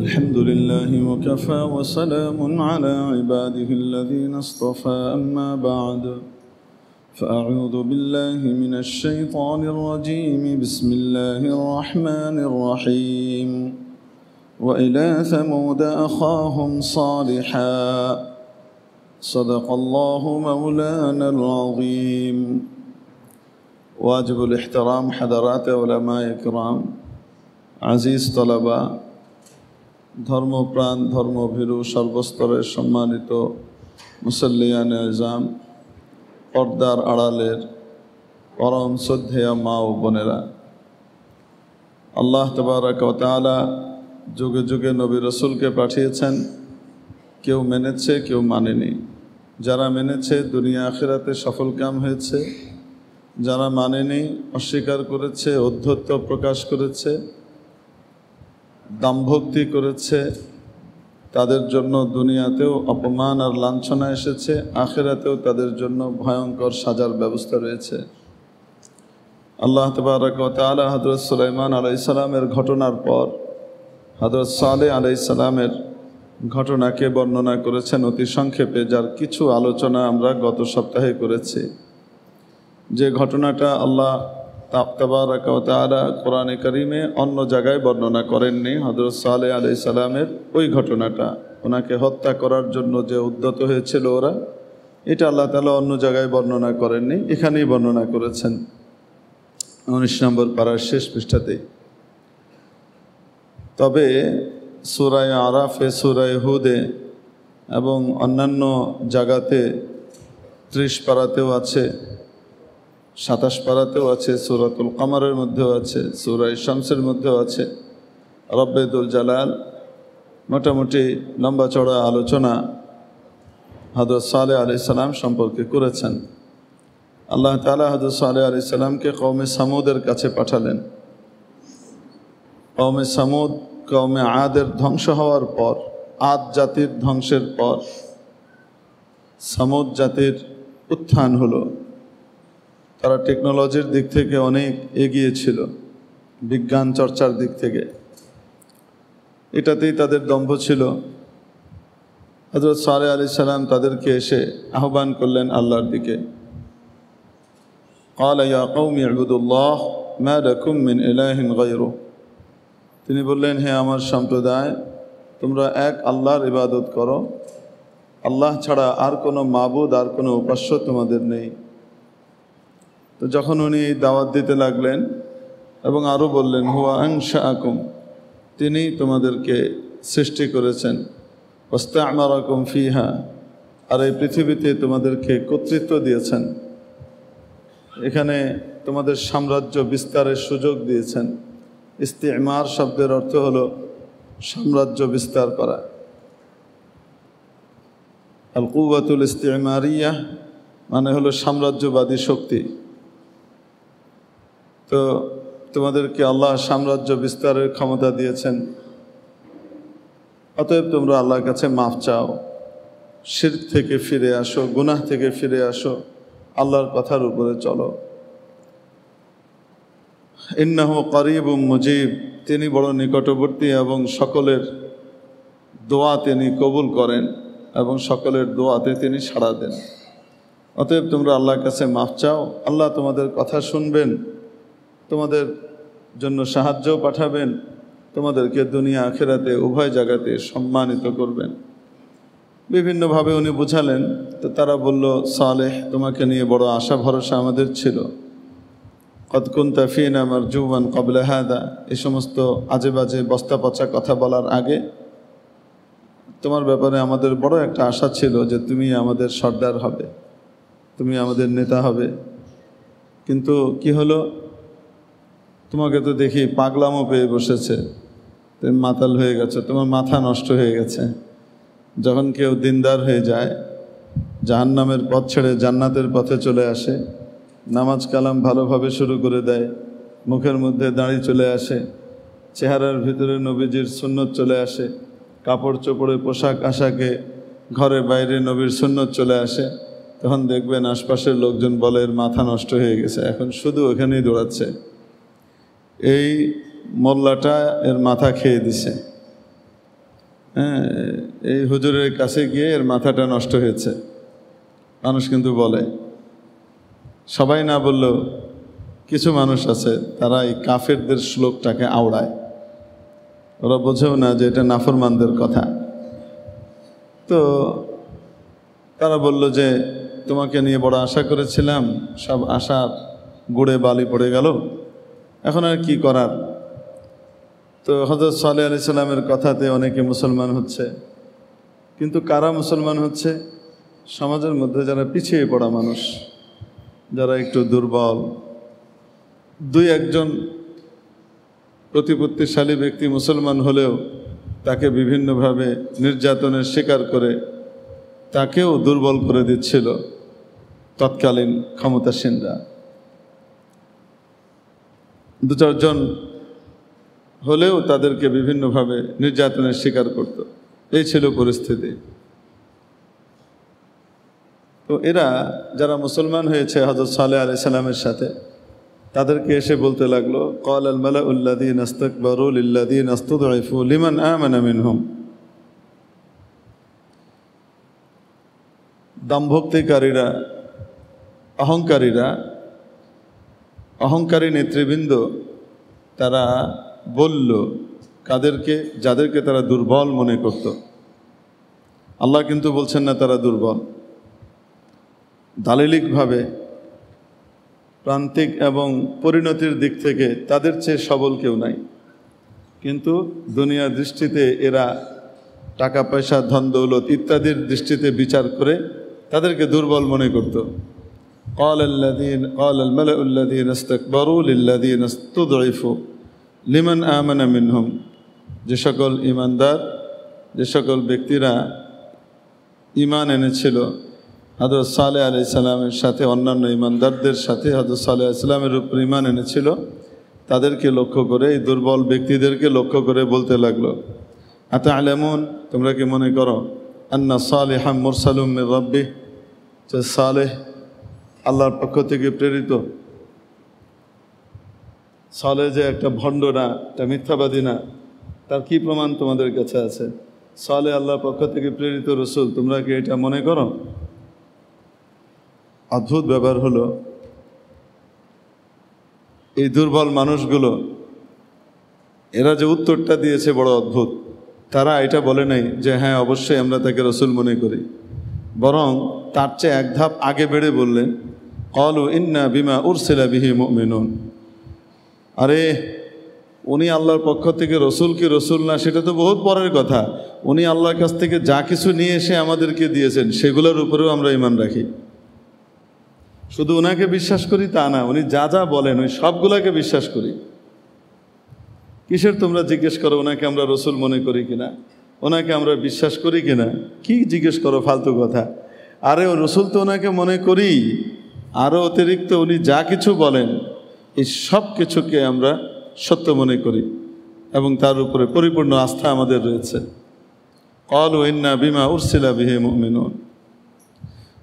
الحمد لله وكفى وسلام على عباده الذين اصطفى أما بعد فأعوذ بالله من الشيطان الرجيم بسم الله الرحمن الرحيم وإلى ثمود أخاهم صالحا صدق الله مولانا العظيم واجب الاحترام حضرات علماء الكرام عزيز طلبة ধর্মপ্রাণ ধর্মভীরু সর্বস্তরের সম্মানিত মুসল্লিয়ানে আযম পর্দার আড়ালের পরম শ্রদ্ধেয় মা ও বোনেরা, আল্লাহ তাবারক ওয়া তাআলা যুগে যুগে নবী রাসূলকে পাঠিয়েছেন। কেউ মেনেছে, কেউ মানেনি। যারা মেনেছে দুনিয়া আখিরাতে সফলকাম হয়েছে, যারা মানেনি, অস্বীকার করেছে, ঔদ্ধত্য প্রকাশ করেছে, দাম্ভক্তি করেছে, তাদের জন্য দুনিয়াতেও অপমান আর লাঞ্ছনা এসেছে, আখিরাতেও তাদের জন্য ভয়ঙ্কর সাজার ব্যবস্থা রয়েছে। আল্লাহ তাবারক ওয়া তাআলা হযরত সুলাইমান আলাইহিস সালামের ঘটনার পর হযরত সালেহ আলাইহিস সালামের ঘটনাকে বর্ণনা করেছেন অতি সংক্ষেপে, যার কিছু আলোচনা আমরা গত সপ্তাহে করেছি। যে ঘটনাটা আল্লাহ তাবারক ওয়া তাআলা কোরআনে কারিমে অন্য জায়গায় বর্ণনা করেননি, হযরত সালেহ আলাইহিস সালামের ওই ঘটনাটা, ওনাকে হত্যা করার জন্য যে উদ্যত হয়েছিল ওরা, এটা আল্লাহ তাআলা অন্য জায়গায় বর্ণনা করেননি, এখানেই বর্ণনা করেছেন 19 নম্বর পারার শেষ পৃষ্ঠাতেই। তবে সূরা আরাফে, সূরা হুদে এবং অন্যান্য জায়গাতে 30 পারাতেও আছে, 27 পারাতেও আছে, সূরাতুল কমরের মধ্যেও আছে, সূরা শামসের মধ্যেও আছে। রব্বুল জালাল মোটামুটি লম্বা চড়া আলোচনা হযরত সালেহ আলাইহিস সালাম সম্পর্কে করেছেন। আল্লাহ তাআলা হযরত সালেহ আলাইহিস সালামকে কওমে সামুদের কাছে পাঠালেন। কওমে সামুদ, কওমে আদের ধ্বংস হওয়ার পর, আদ জাতির ধ্বংসের পর সামুদ জাতির উত্থান হলো। তারা টেকনোলজির দিক থেকে অনেক এগিয়ে ছিল, বিজ্ঞান চর্চার দিক থেকে, এটাতেই তাদের দম্ভ ছিল। হযরত সালেহ আলাইহিস সালাম তাদেরকে এসে আহ্বান করলেন আল্লাহর দিকে। قال يا قوم اعبدوا الله ما لكم من إله غيره। তিনি বললেন, হে আমার সম্প্রদায়, তোমরা এক আল্লাহর ইবাদত করো, আল্লাহ ছাড়া আর কোনো মাবুদ, আর কোনো উপাস্য তোমাদের নেই। তো যখন উনি দাওয়াত দিতে লাগলেন এবং আরও বললেন, হুয়া আনশাআকুম, তিনি তোমাদেরকে সৃষ্টি করেছেন, ওয়াস্তা'মারাকুম ফিহা, আর এই পৃথিবীতে তোমাদেরকে কর্তৃত্ব দিয়েছেন, এখানে তোমাদের সাম্রাজ্য বিস্তারের সুযোগ দিয়েছেন। ইস্তিমার শব্দের অর্থ হলো সাম্রাজ্য বিস্তার করা। আল কুওয়াতুল ইস্তিমারিয়া মানে হলো সাম্রাজ্যবাদী শক্তি। তো তোমাদেরকে আল্লাহ সাম্রাজ্য বিস্তারের ক্ষমতা দিয়েছেন, অতএব তোমরা আল্লাহর কাছে মাফ চাও, শিরক থেকে ফিরে আসো, গুনাহ থেকে ফিরে আসো, আল্লাহর কথার উপরে চলো। ইন্নাহু করিবুম মুজিব, তিনি বড় নিকটবর্তী এবং সকলের দোয়া তিনি কবুল করেন এবং সকলের দোয়াতে তিনি সাড়া দেন। অতএব তোমরা আল্লাহর কাছে মাফ চাও, আল্লাহ তোমাদের কথা শুনবেন, তোমাদের জন্য সাহায্যও পাঠাবেন, তোমাদেরকে দুনিয়া আখিরাতে উভয় জায়গাতে সম্মানিত করবেন। বিভিন্নভাবে উনি বুঝালেন। তো তারা বলল, সালেহ, তোমাকে নিয়ে বড় আশা ভরসা আমাদের ছিল। কদ কুনতা ফিনা মারজুওয়ান ক্বাবলা হাদা, এই সমস্ত আজে বাজে বস্তা পচা কথা বলার আগে তোমার ব্যাপারে আমাদের বড় একটা আশা ছিল যে তুমি আমাদের সর্দার হবে, তুমি আমাদের নেতা হবে। কিন্তু কি হলো, তোমাকে তো দেখি পাগলামো পেয়ে বসেছে, তুমি মাতাল হয়ে গেছো, তোমার মাথা নষ্ট হয়ে গেছে। যখন কেউ দিনদার হয়ে যায়, জাহান্নামের পথ ছেড়ে জান্নাতের পথে চলে আসে, নামাজ কালাম ভালোভাবে শুরু করে দেয়, মুখের মধ্যে দাড়ি চলে আসে, চেহারার ভিতরে নবীজির সুন্নত চলে আসে, কাপড় চোপড়ে পোশাক আশাকে ঘরে বাইরে নবীর সুন্নত চলে আসে, তখন দেখবেন আশপাশের লোকজন বলে এর মাথা নষ্ট হয়ে গেছে, এখন শুধু ওখানেই দৌড়াচ্ছে। এই মোল্লাটা এর মাথা খেয়ে দিছে। হ্যাঁ, এই হুজুরের কাছে গিয়ে এর মাথাটা নষ্ট হয়েছে, মানুষ কিন্তু বলে। সবাই না বললেও কিছু মানুষ আছে, তারা এই কাফেরদের শ্লোকটাকে আওড়ায়। ওরা বোঝেও না যে এটা নাফরমানদের কথা। তো তারা বলল যে তোমাকে নিয়ে বড় আশা করেছিলাম, সব আশার গুড়ে বালি পড়ে গেল, এখন আর কি করার। তো হযরত সালেহ আলাইহিস সালামের কথাতে অনেকে মুসলমান হচ্ছে। কিন্তু কারা মুসলমান হচ্ছে? সমাজের মধ্যে যারা পিছিয়ে পড়া মানুষ, যারা একটু দুর্বল, দুই একজন প্রতিপত্তিশালী ব্যক্তি মুসলমান হলেও তাকে বিভিন্নভাবে নির্যাতনের শিকার করে তাকেও দুর্বল করে দিচ্ছিল তৎকালীন ক্ষমতাসীনরা। দু চারজন হলেও তাদেরকে বিভিন্নভাবে নির্যাতনের শিকার করত। এই ছিল পরিস্থিতি। তো এরা যারা মুসলমান হয়েছে হযরত সালেহ আলাইহিস সালামের সাথে, তাদেরকে এসে বলতে লাগলো, ক্বাল আল মালাউল্লাযীনা ইসতাকবারু লিল্লাযীনা ইসতুদঈফু লিমান আমানা মিনহুম। দাম্ভক্তিকারীরা, অহংকারী নেতৃবৃন্দ তারা বলল কাদেরকে? যাদেরকে তারা দুর্বল মনে করত। আল্লাহ কিন্তু বলছেন না তারা দুর্বল। দালিলিকভাবে, প্রান্তিক এবং পরিণতির দিক থেকে তাদের চেয়ে সবল কেউ নাই, কিন্তু দুনিয়ার দৃষ্টিতে এরা টাকা পয়সা, ধন দৌলত ইত্যাদির দৃষ্টিতে বিচার করে তাদেরকে দুর্বল মনে করত। ক্বাল আল মালাউল্লাযীনা ইসতাকবারু লিল্লাযীনা ইসতুদঈফু লিমান আমানা মিনহুম। যে সকল ঈমানদার, যে সকল ব্যক্তিরা ঈমান এনেছিল হযরত সালেহ আলাইহিস সালামের সাথে, অন্যান্য ঈমানদারদের সাথে হযরত সালেহ আলাইহিস সালামের উপর ঈমান এনেছিল, তাদেরকে লক্ষ্য করে, এই দুর্বল ব্যক্তিদেরকে লক্ষ্য করে বলতে লাগলো, আতা'লামুন, তোমরা কি মনে করো, আন্না সালিহাম মুরসালুম মির রাব্বিহ, যে সালেহ আল্লাহর পক্ষ থেকে প্রেরিত। সালেহ যে একটা ভণ্ড না, একটা মিথ্যাবাদী না, তার কি প্রমাণ তোমাদের কাছে আছে? সালেহ আল্লাহর পক্ষ থেকে প্রেরিত রসুল, তোমরা কি এটা মনে করো? অদ্ভুত ব্যাপার হলো, এই দুর্বল মানুষগুলো এরা যে উত্তরটা দিয়েছে বড় অদ্ভুত। তারা এটা বলে নাই যে হ্যাঁ অবশ্যই আমরা তাকে রসুল মনে করি, বরং তার চেয়ে এক ধাপ আগে বেড়ে বললেন, ক্বালু ইন্না বিমা উরসিলা বিহি মুমিনুন। আরে উনি আল্লাহর পক্ষ থেকে রসুল কি রসুল না সেটা তো বহুত পরের কথা। উনি আল্লাহর কাছ থেকে যা কিছু নিয়ে এসে আমাদেরকে দিয়েছেন সেগুলোর উপরেও আমরা ঈমান রাখি। শুধু ওনাকে বিশ্বাস করি তা না, উনি যা যা বলেন ওই সবগুলাকে বিশ্বাস করি। কিসের তোমরা জিজ্ঞেস করো ওনাকে আমরা রসুল মনে করি কিনা, ওনাকে আমরা বিশ্বাস করি কিনা? কি জিজ্ঞেস করো ফালতু কথা। আরে ও রসুল তো ওনাকে মনে করি, আরও অতিরিক্ত উনি যা কিছু বলেন এই সব কিছুকে আমরা সত্য মনে করি এবং তার উপরে পরিপূর্ণ আস্থা আমাদের রয়েছে। ক্বালু ইন্না বিমা উরসিলা বিহি মুমিনুন।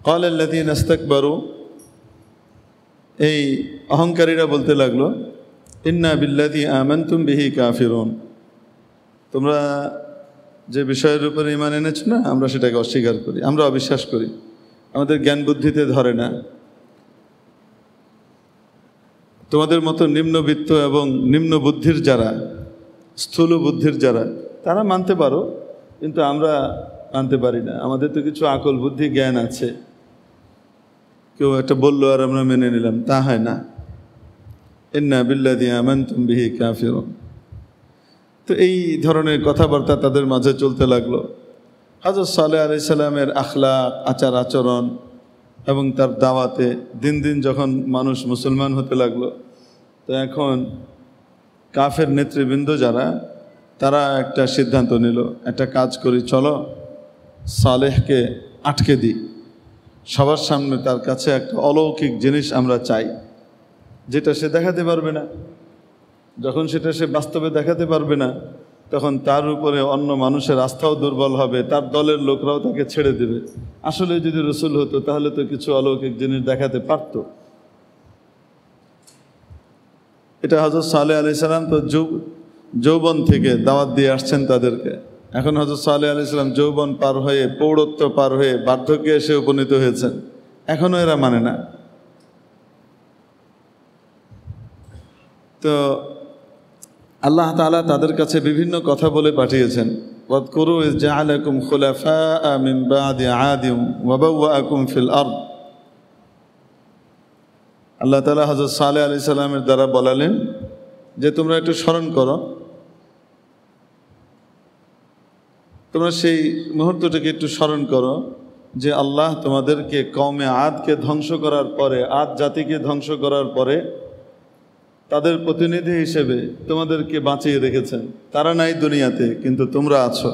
ক্বাল আল্লাযীনা ইসতাকবারু, এই অহংকারীরা বলতে লাগলো, ইন্না বিল্লাযী আমানতুম বিহি কাফিরুন। তোমরা যে বিষয়ের উপরে ঈমান এনেছো না, আমরা সেটাকে অস্বীকার করি, আমরা অবিশ্বাস করি, আমাদের জ্ঞান বুদ্ধিতে ধরে না। তোমাদের মতো নিম্নবিত্ত এবং নিম্ন বুদ্ধির যারা, স্থূল বুদ্ধির যারা, তারা মানতে পারো, কিন্তু আমরা মানতে পারি না। আমাদের তো কিছু আকল বুদ্ধি জ্ঞান আছে, কেউ একটা বললো আর আমরা মেনে নিলাম, তা হয় না। ইন্না বিল্লাযী আমানতুম বিহি কাফিরুন। তো এই ধরনের কথাবার্তা তাদের মাঝে চলতে লাগলো। হযরত সালেহ আলাইহিস সালামের আখলাক, আচার আচরণ এবং তার দাওয়াতে দিন দিন যখন মানুষ মুসলমান হতে লাগলো, তো এখন কাফের নেতৃবৃন্দ যারা, তারা একটা সিদ্ধান্ত নিল, একটা কাজ করি, চলো সালেহকে আটকে দিই, সবার সামনে তার কাছে একটা অলৌকিক জিনিস আমরা চাই, যেটা সে দেখাতে পারবে না। যখন সেটা সে বাস্তবে দেখাতে পারবে না, তখন তার উপরে অন্য মানুষের আস্থাও দুর্বল হবে, তার দলের লোকরাও তাকে ছেড়ে দেবে। আসলে যদি রসুল হতো তাহলে তো কিছু অলৌকিক জিনিস দেখাতে পারত। এটা হযরত সালেহ আলাইহিস সালাম তো যৌবন থেকে দাওয়াত দিয়ে আসছেন তাদেরকে। এখন হযরত সালেহ আলাইহিস সালাম যৌবন পার হয়ে, প্রৌঢ়ত্ব পার হয়ে, বার্ধক্যে এসে উপনীত হয়েছেন, এখনও এরা মানে না। তো আল্লাহ তাআলা তাদের কাছে বিভিন্ন কথা বলে পাঠিয়েছেন। ওয়াযকুরু ইয জাআলাকুম খুলাফাআ মিন বা'দি আদিম ওয়া বাওয়াআকুম ফিল আরদ। আল্লাহ তাআলা হযরত সালেহ আলাইহিস সালামের দ্বারা বলালেন যে তোমরা একটু স্মরণ করো, তোমরা সেই মুহূর্তটাকে একটু স্মরণ করো যে আল্লাহ তোমাদেরকে কওমে আদকে ধ্বংস করার পরে, আদ জাতিকে ধ্বংস করার পরে তাদের প্রতিনিধি হিসেবে তোমাদেরকে বাঁচিয়ে রেখেছেন। তারা নাই দুনিয়াতে, কিন্তু তোমরা আছো।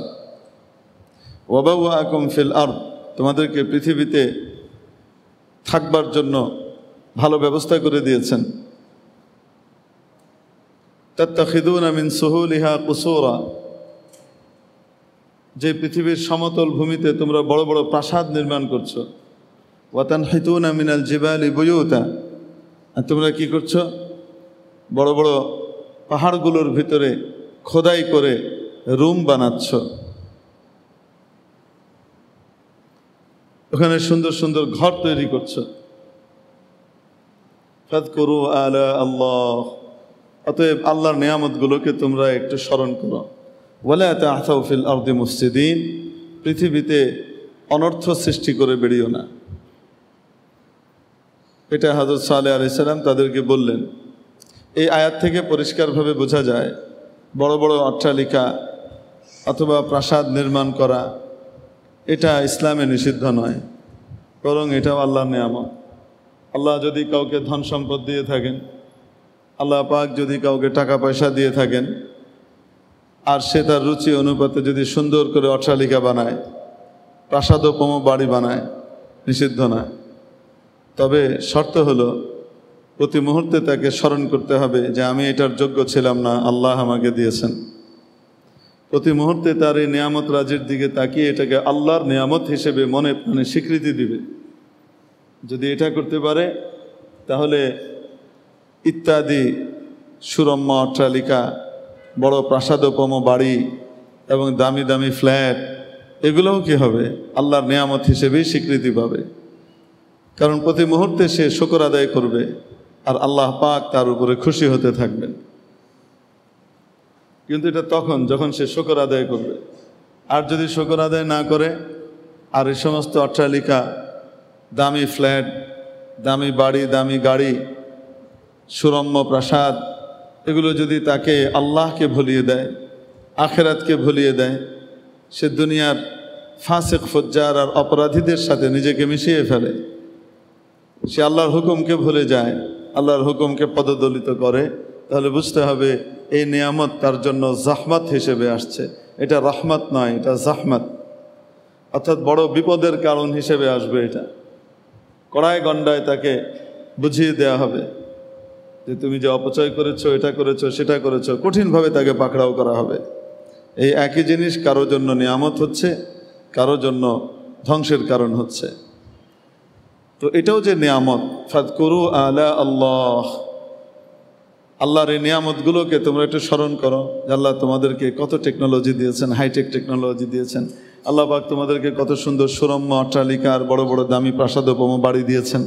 ওয়া বাওয়াআকুম ফিল আরদ, তোমাদেরকে পৃথিবীতে থাকবার জন্য ভালো ব্যবস্থা করে দিয়েছেন। তাত্তাখিদুনা মিন সুহুলিহা কুসুরা, যে পৃথিবীর সমতল ভূমিতে তোমরা বড় বড় প্রাসাদ নির্মাণ করছো। ওয়া তানহিতুনা মিনাল জিবালি বুয়ুতা, আর তোমরা কি করছো? বড় বড় পাহাড়গুলোর ভিতরে খোদাই করে রুম বানাচ্ছ, ওখানে সুন্দর সুন্দর ঘর তৈরি করছো। ফাযকুরু আলা আল্লাহ, অতএব আল্লাহর নিয়ামতগুলোকে তোমরা একটু স্মরণ করো। ওয়ালা তা'থাউ ফিল আরদি মুফসিদিন, পৃথিবীতে অনর্থ সৃষ্টি করে বেরিও না। এটা হযরত সালেহ আলাইহিস সালাম তাদেরকে বললেন। এই আয়াত থেকে পরিষ্কারভাবে বোঝা যায় বড় বড় অট্টালিকা অথবা প্রাসাদ নির্মাণ করা এটা ইসলামে নিষিদ্ধ নয়, বরং এটাও আল্লাহর নিয়ামত। আল্লাহ যদি কাউকে ধন সম্পদ দিয়ে থাকেন, আল্লাহ পাক যদি কাউকে টাকা পয়সা দিয়ে থাকেন, আর সে তার রুচি অনুপাতে যদি সুন্দর করে অট্টালিকা বানায়, প্রাসাদোপম বাড়ি বানায়, নিষিদ্ধ না। তবে শর্ত হলো প্রতি মুহূর্তে তাকে স্মরণ করতে হবে যে আমি এটার যোগ্য ছিলাম না, আল্লাহ আমাকে দিয়েছেন। প্রতি মুহূর্তে তার এই নিয়ামত রাজির দিকে তাকিয়ে এটাকে আল্লাহর নিয়ামত হিসেবে মনে প্রাণে স্বীকৃতি দিবে। যদি এটা করতে পারে তাহলে ইত্যাদি সুরম্য অট্টালিকা, বড় প্রাসাদোপম বাড়ি এবং দামি দামি ফ্ল্যাট, এগুলোও কি হবে? আল্লাহর নিয়ামত হিসেবেই স্বীকৃতি পাবে। কারণ প্রতি মুহূর্তে সে শুকর আদায় করবে আর আল্লাহ পাক তার উপরে খুশি হতে থাকবেন। কিন্তু এটা তখন যখন সে শুকর আদায় করবে। আর যদি শুকর আদায় না করে, আর এই সমস্ত অট্টালিকা, দামি ফ্ল্যাট, দামি বাড়ি, দামি গাড়ি, সুরম্য প্রাসাদ, এগুলো যদি তাকে আল্লাহকে ভুলিয়ে দেয়, আখেরাতকে ভুলিয়ে দেয়, সে দুনিয়ার ফাসিক ফুজ্জার আর অপরাধীদের সাথে নিজেকে মিশিয়ে ফেলে, সে আল্লাহর হুকুমকে ভুলে যায়, আল্লাহর হুকুমকে পদদলিত করে, তাহলে বুঝতে হবে এই নিয়ামত তার জন্য জাহমাত হিসেবে আসছে। এটা রহমত নয়, এটা জাহমাত, অর্থাৎ বড় বিপদের কারণ হিসেবে আসবে। এটা কড়ায় গণ্ডায় তাকে বুঝিয়ে দেওয়া হবে যে তুমি যে অপচয় করেছো, এটা করেছো, সেটা করেছো, কঠিনভাবে তাকে পাকড়াও করা হবে। এই একই জিনিস কারো জন্য নিয়ামত হচ্ছে, কারো জন্য ধ্বংসের কারণ হচ্ছে। তো এটাও যে নিয়ামত, ফাযকুরু আলা আল্লাহ, আল্লাহর এই নিয়ামতগুলোকে তোমরা একটু স্মরণ করো। আল্লাহ তোমাদেরকে কত টেকনোলজি দিয়েছেন, হাইটেক টেকনোলজি দিয়েছেন। আল্লাহ পাক তোমাদেরকে কত সুন্দর সুরম্য অট্টালিকা আর বড় বড় দামি প্রাসাদোপম বাড়ি দিয়েছেন।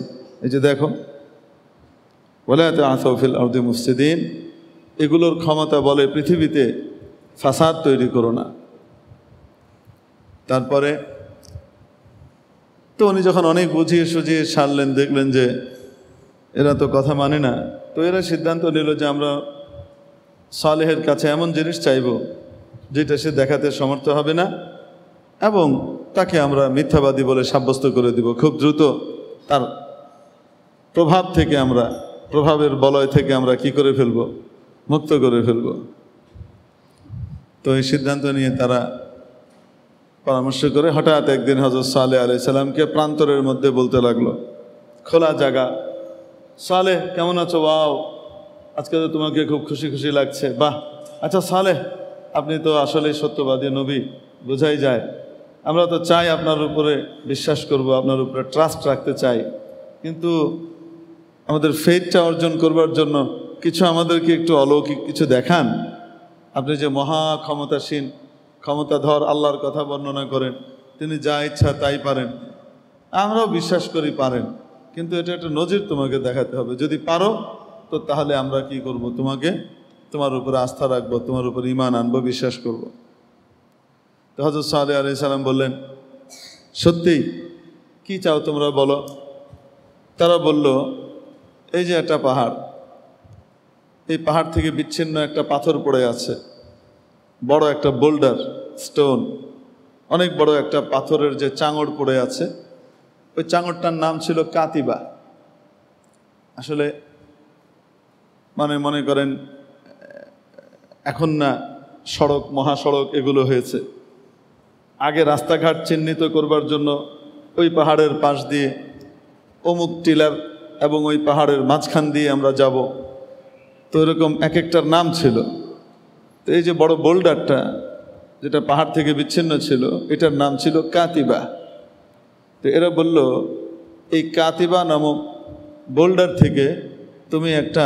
এই যে দেখো, ওয়ালা তা'থাউ ফিল আরদি মুফসিদিন, এগুলোর ক্ষমতা বলে পৃথিবীতে ফাসাদ তৈরি করো না। তারপরে তো উনি যখন অনেক বুঝিয়ে সুঝিয়ে সারলেন, দেখলেন যে এরা তো কথা মানে না, তো এরা সিদ্ধান্ত নিল যে আমরা সালেহের কাছে এমন জিনিস চাইব যেটা সে দেখাতে সমর্থ হবে না, এবং তাকে আমরা মিথ্যাবাদী বলে সাব্যস্ত করে দিব। খুব দ্রুত তার প্রভাব থেকে আমরা, প্রভাবের বলয় থেকে আমরা কি করে ফেলব? মুক্ত করে ফেলব। তো এই সিদ্ধান্ত নিয়ে তারা পরামর্শ করে হঠাৎ একদিন হযরত সালেহ আলাইহিস সালামকে প্রান্তরের মধ্যে বলতে লাগলো, খোলা জায়গা, সালেহ কেমন আছো? ওয়াও, আজকে তো তোমাকে খুব খুশি খুশি লাগছে, বাহ। আচ্ছা সালেহ, আপনি তো আসলে সত্যবাদী নবী, বোঝাই যায়। আমরা তো চাই আপনার উপরে বিশ্বাস করব, আপনার উপরে ট্রাস্ট রাখতে চাই, কিন্তু আমাদের ফেথটা অর্জন করবার জন্য কিছু আমাদেরকে একটু অলৌকিক কিছু দেখান। আপনি যে মহা ক্ষমতাসীন, ক্ষমতাধর, আল্লাহর কথা বর্ণনা করেন, তিনি যা ইচ্ছা তাই পারেন। আমরাও বিশ্বাস করি পারেন, কিন্তু এটা একটা নজির তোমাকে দেখাতে হবে। যদি পারো তো তাহলে আমরা কি করব? তোমার উপরে আস্থা রাখবো, তোমার উপর ঈমান আনবো, বিশ্বাস করব। তো হযরত সালেহ আলাইহিস সালাম বললেন, সত্যিই কি চাও তোমরা বলো। তারা বলল, এই যে একটা পাহাড়, এই পাহাড় থেকে বিচ্ছিন্ন একটা পাথর পড়ে আছে, বড় একটা বোল্ডার, স্টোন, অনেক বড় একটা পাথরের যে চাঙড় পড়ে আছে, ওই চাঙড়টার নাম ছিল কাতিবা। আসলে মনে করেন এখন না সড়ক, মহাসড়ক এগুলো হয়েছে, আগে রাস্তাঘাট চিহ্নিত করবার জন্য ওই পাহাড়ের পাশ দিয়ে অমুক টিলার এবং ওই পাহাড়ের মাঝখান দিয়ে আমরা যাব, তো এরকম এক একটার নাম ছিল। তো এই যে বড় বোল্ডারটা যেটা পাহাড় থেকে বিচ্ছিন্ন ছিল, এটার নাম ছিল কাতিবা। তো এরা বলল, এই কাতিবা নামক বোল্ডার থেকে তুমি একটা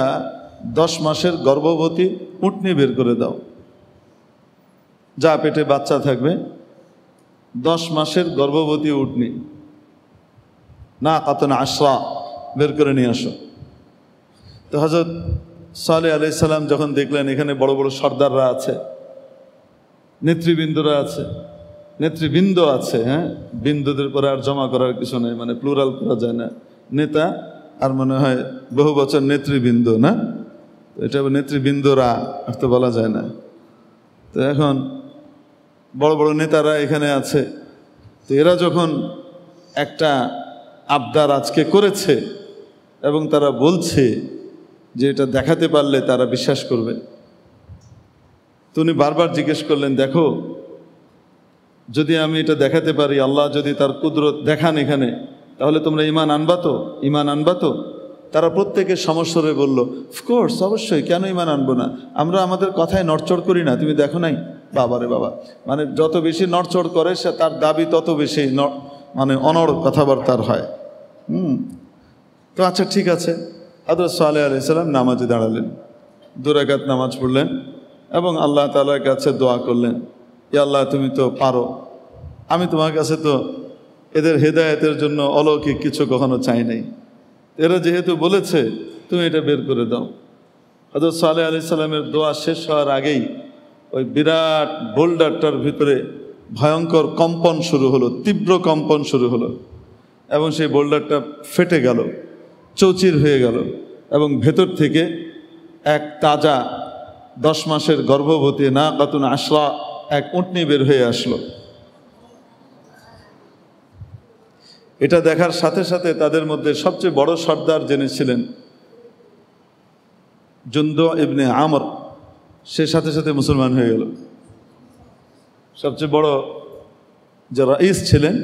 10 মাসের গর্ভবতী উটনি বের করে দাও, যা পেটে বাচ্চা থাকবে, 10 মাসের গর্ভবতী উটনি, না কাতন আশরা, বের করে নিয়ে আসো। তো হযরত সালেহ আলাইহিস সালাম যখন দেখলেন এখানে বড় বড় সর্দাররা আছে, নেতৃবৃন্দরা আছে, নেতৃবৃন্দ আছে, হ্যাঁ, বিন্দুদের পরে আর জমা করার কিছু নেই, প্লুরাল করা যায় না, নেতা আর মনে হয় বহু বছর নেতৃবৃন্দ, না, এটা নেতৃবৃন্দরা আর তো বলা যায় না। তো এখন বড় বড় নেতারা এখানে আছে। তো এরা যখন একটা আবদার আজকে করেছে এবং তারা বলছে যে এটা দেখাতে পারলে তারা বিশ্বাস করবে, তো উনি বারবার জিজ্ঞেস করলেন, দেখো যদি আমি এটা দেখাতে পারি, আল্লাহ যদি তার কুদরত দেখান এখানে, তাহলে তোমরা ঈমান আনবা তো? ঈমান আনবা তো? তারা প্রত্যেকে সমস্বরে বলল, অফকোর্স, অবশ্যই, কেন ঈমান আনবো না, আমরা আমাদের কথায় নড়চড় করি না, তুমি দেখো নাই? বাবারে বাবা, যত বেশি নড়চড় করে সে তার দাবি তত বেশি অনড় কথাবার্তার হয়। তো আচ্ছা ঠিক আছে। হযরত সালেহ আলাইহিস সালাম নামাজে দাঁড়ালেন, 2 রাকাত নামাজ পড়লেন এবং আল্লাহ তাআলার কাছে দোয়া করলেন, ইয়া আল্লাহ তুমি তো পারো, আমি তোমার কাছে তো এদের হেদায়েতের জন্য অলৌকিক কিছু কখনো চাই নাই, এরা যেহেতু বলেছে তুমি এটা বের করে দাও। হযরত সালেহ আলাইহিস সালামের দোয়া শেষ হওয়ার আগেই ওই বিরাট বোল্ডারটার ভিতরে ভয়ঙ্কর কম্পন শুরু হলো, তীব্র কম্পন শুরু হলো এবং সেই বোল্ডারটা ফেটে গেল, চৌচির হয়ে গেল এবং ভেতর থেকে এক তাজা 10 মাসের গর্ভবতী না কাতুন আশরা এক উটনি বের হয়ে আসলো। এটা দেখার সাথে সাথে তাদের মধ্যে সবচেয়ে বড় সর্দার যিনি ছিলেন, জুনদু ইবনে আমর, সে সাথে সাথে মুসলমান হয়ে গেল। সবচেয়ে বড় যে রাইস ছিলেন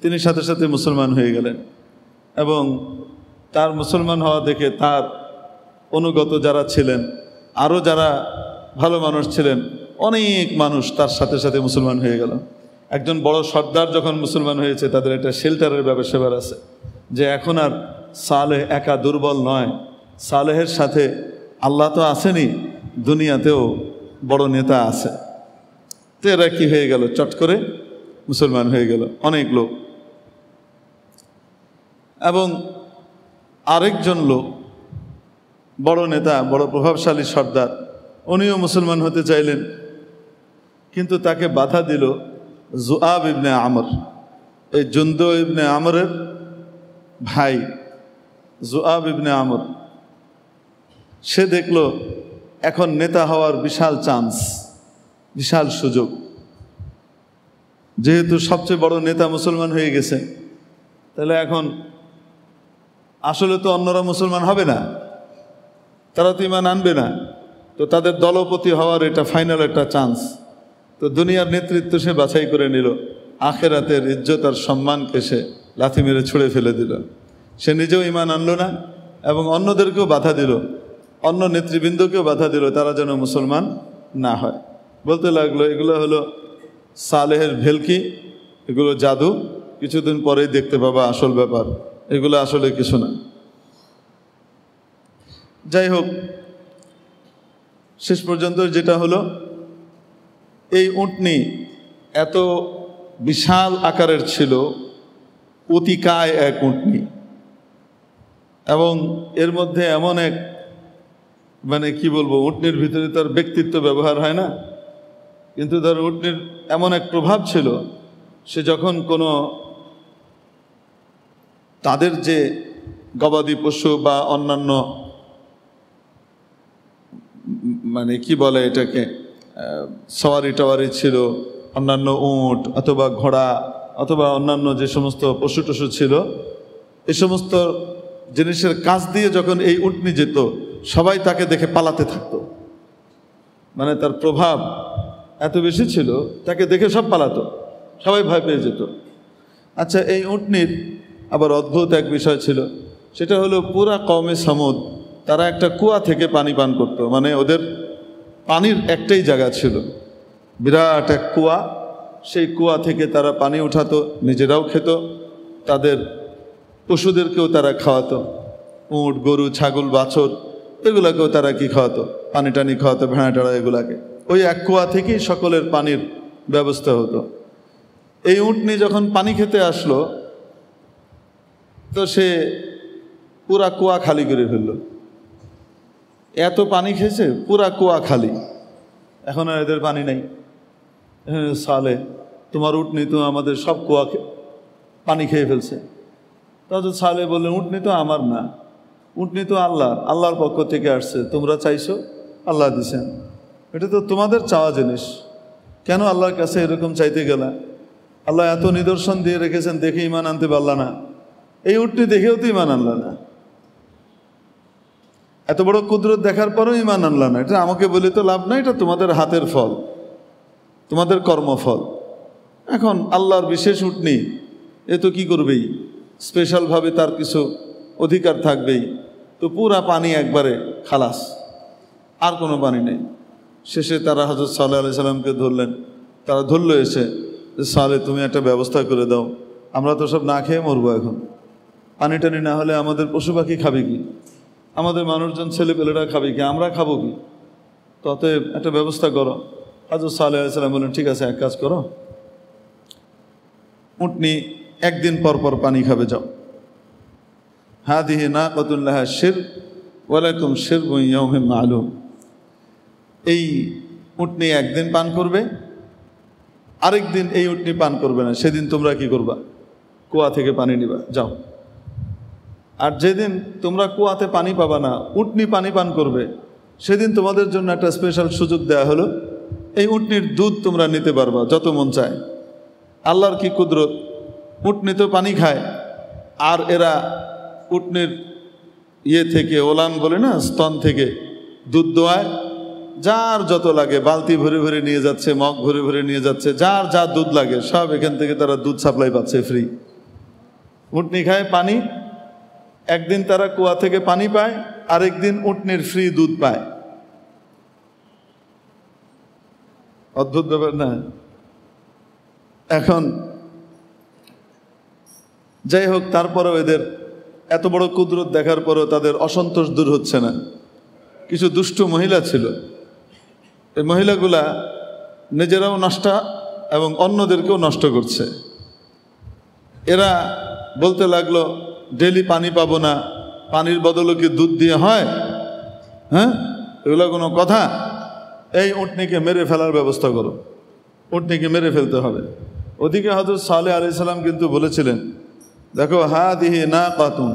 তিনি সাথে সাথে মুসলমান হয়ে গেলেন এবং তার মুসলমান হওয়া দেখে তার অনুগত যারা ছিলেন, আরও যারা ভালো মানুষ ছিলেন, অনেক মানুষ তার সাথে সাথে মুসলমান হয়ে গেল। একজন বড় সর্দার যখন মুসলমান হয়েছে, তাদের একটা শেল্টারের ব্যবসা আছে, যে এখন আর সালেহ একা দুর্বল নয়, সালেহের সাথে আল্লাহ তো আসেনি, দুনিয়াতেও বড় নেতা আছে। তো এরা কি হয়ে গেল, চট করে মুসলমান হয়ে গেল অনেক লোক। এবং আরেকজন লোক, বড় নেতা, বড় প্রভাবশালী সর্দার, উনিও মুসলমান হতে চাইলেন, কিন্তু তাকে বাধা দিল জুআব ইবনে আমর, এই জুনদু ইবনে আমরের ভাই জুআব ইবনে আমর। সে দেখলো এখন নেতা হওয়ার বিশাল চান্স, বিশাল সুযোগ, যেহেতু সবচেয়ে বড় নেতা মুসলমান হয়ে গেছে, তাহলে এখন আসলে তো অন্যরা মুসলমান হবে না, তারা তো ঈমান আনবে না, তো তাদের দলপতি হওয়ার এটা ফাইনাল একটা চান্স। তো দুনিয়ার নেতৃত্ব সে বাছাই করে নিল, আখেরাতের ইজ্জত আর সম্মানকে সে লাথি মেরে ছুঁড়ে ফেলে দিল। সে নিজেও ঈমান আনলো না এবং অন্যদেরকেও বাধা দিল, অন্য নেতৃবৃন্দকেও বাধা দিল, তারা যেন মুসলমান না হয়। বলতে লাগলো এগুলো হলো সালেহের ভেলকি, এগুলো জাদু, কিছুদিন পরেই দেখতে পাবা আসল ব্যাপার, এগুলো আসলে কিছু না। যাই হোক, শেষ পর্যন্ত যেটা হলো, এই উটনি এত বিশাল আকারের ছিল, অতিকায় এক উটনি, এবং এর মধ্যে এমন এক মানে কি বলবো, উটনির ভিতরে তার ব্যক্তিত্ব ব্যবহার হয় না, কিন্তু তার উটনির এমন এক প্রভাব ছিল, সে যখন কোনো তাদের যে গবাদি পশু বা অন্যান্য মানে কি বলে এটাকে সওয়ারি টাওয়ারি ছিল, অন্যান্য উট অথবা ঘোড়া অথবা অন্যান্য যে সমস্ত পশু টশু ছিল, এই সমস্ত জিনিসের কাছ দিয়ে যখন এই উটনি যেত, সবাই তাকে দেখে পালাতে থাকতো। মানে তার প্রভাব এত বেশি ছিল, তাকে দেখে সব পালাতো, সবাই ভয় পেয়ে যেত। আচ্ছা, এই উটনির আবার অদ্ভুত এক বিষয় ছিল, সেটা হলো পুরা কওমে সামুদ তারা একটা কুয়া থেকে পানি পান করতো। মানে ওদের পানির একটাই জায়গা ছিল, বিরাট এক কুয়া, সেই কুয়া থেকে তারা পানি উঠাতো, নিজেরাও খেত, তাদের পশুদেরকেও তারা খাওয়াতো, উট গরু ছাগল বাছর এগুলাকেও তারা কি খাওয়াতো, পানি টানি খাওয়াতো, ভেড়া টেড়া এগুলাকে। ওই এক কুয়া থেকেই সকলের পানির ব্যবস্থা হতো। এই উটনি যখন পানি খেতে আসলো, তো সে পুরা কুয়া খালি করে ফেললো। এত পানি খেয়েছে, পুরা কুয়া খালি, এখন আর এদের পানি নেই। সালে তোমার উটনি তো আমাদের সব কুয়া পানি খেয়ে ফেলছে। তাহলে সালে বললেন, উটনি তো আমার না, উটনি তো আল্লাহর পক্ষ থেকে আসছে, তোমরা চাইছো, আল্লাহ দিছেন, এটা তো তোমাদের চাওয়া জিনিস, কেন আল্লাহর কাছে এরকম চাইতে গেলা? আল্লাহ এত নিদর্শন দিয়ে রেখেছেন, দেখে ইমান আনতে পারলা না? এই উটনি দেখেও তো ইমান আনলা না, এত বড় কুদরত দেখার পরেও ইমান আনলা না, এটা আমাকে বলে তো লাভ নাই, এটা তোমাদের হাতের ফল, তোমাদের কর্মফল। এখন আল্লাহর বিশেষ উটনি, এ তো কি করবেই, স্পেশালভাবে তার কিছু অধিকার থাকবেই, তো পুরা পানি একবারে খালাস, আর কোনো পানি নেই। শেষে তারা হযরত সালেহ আলাইহিস সালামকে ধরলেন, তারা ধরলো এসে, সালে তুমি একটা ব্যবস্থা করে দাও, আমরা তো সব না খেয়ে মরবো, এখন পানি টানি না হলে আমাদের পশু পাখি খাবে কি, আমাদের মানুষজন ছেলেপেলেরা খাবে কি, আমরা খাবো কি, অতএব একটা ব্যবস্থা করো। হযরত সালেহ আলাইহিস সালাম বললেন, ঠিক আছে, এক কাজ করো, উটনি একদিন পর পর পানি খাবে, যাও। হাদিহি নাকাতুন লাহা শিরব ওয়া লাকুম শিরবু ইয়াউমিন মা'লুম। এই উটনি একদিন পান করবে, আরেক দিন এই উটনি পান করবে না, সেদিন তোমরা কি করবা? কুয়া থেকে পানি নিবা, যাও। আর যেদিন তোমরা কুয়াতে পানি পাবা না, উটনি পানি পান করবে, সেদিন তোমাদের জন্য একটা স্পেশাল সুযোগ দেয়া হলো, এই উটনির দুধ তোমরা নিতে পারবা যত মন চায়। আল্লাহর কি কুদরত, উটনি তো পানি খায়, আর এরা উটনির থেকে ওলান বলে না, স্তন থেকে দুধ দোয়ায়, যার যত লাগে বালতি ভরে ভরে নিয়ে যাচ্ছে, মগ ভরে ভরে নিয়ে যাচ্ছে, যার যা দুধ লাগে সব এখান থেকে তারা দুধ সাপ্লাই পাচ্ছে ফ্রি। উটনি খায় পানি, একদিন তারা কুয়া থেকে পানি পায়, আরেকদিন উটনির ফ্রি দুধ পায়। অদ্ভুত ব্যাপার না? এখন যাই হোক, তারপরেও এদের এত বড় কুদরত দেখার পরেও তাদের অসন্তোষ দূর হচ্ছে না। কিছু দুষ্ট মহিলা ছিল, এই মহিলাগুলা নিজেরাও নষ্ট এবং অন্যদেরকেও নষ্ট করছে। এরা বলতে লাগলো, ডেলি পানি পাবো না, পানির বদলে কি দুধ দিয়ে হয়? হ্যাঁ, এগুলো কোনো কথা? এই উটনিকে মেরে ফেলার ব্যবস্থা করো, উটনিকে মেরে ফেলতে হবে। ওদিকে হযরত সালেহ আলাইহিস সালাম কিন্তু বলেছিলেন, দেখো, হাদিহি নাকাতুন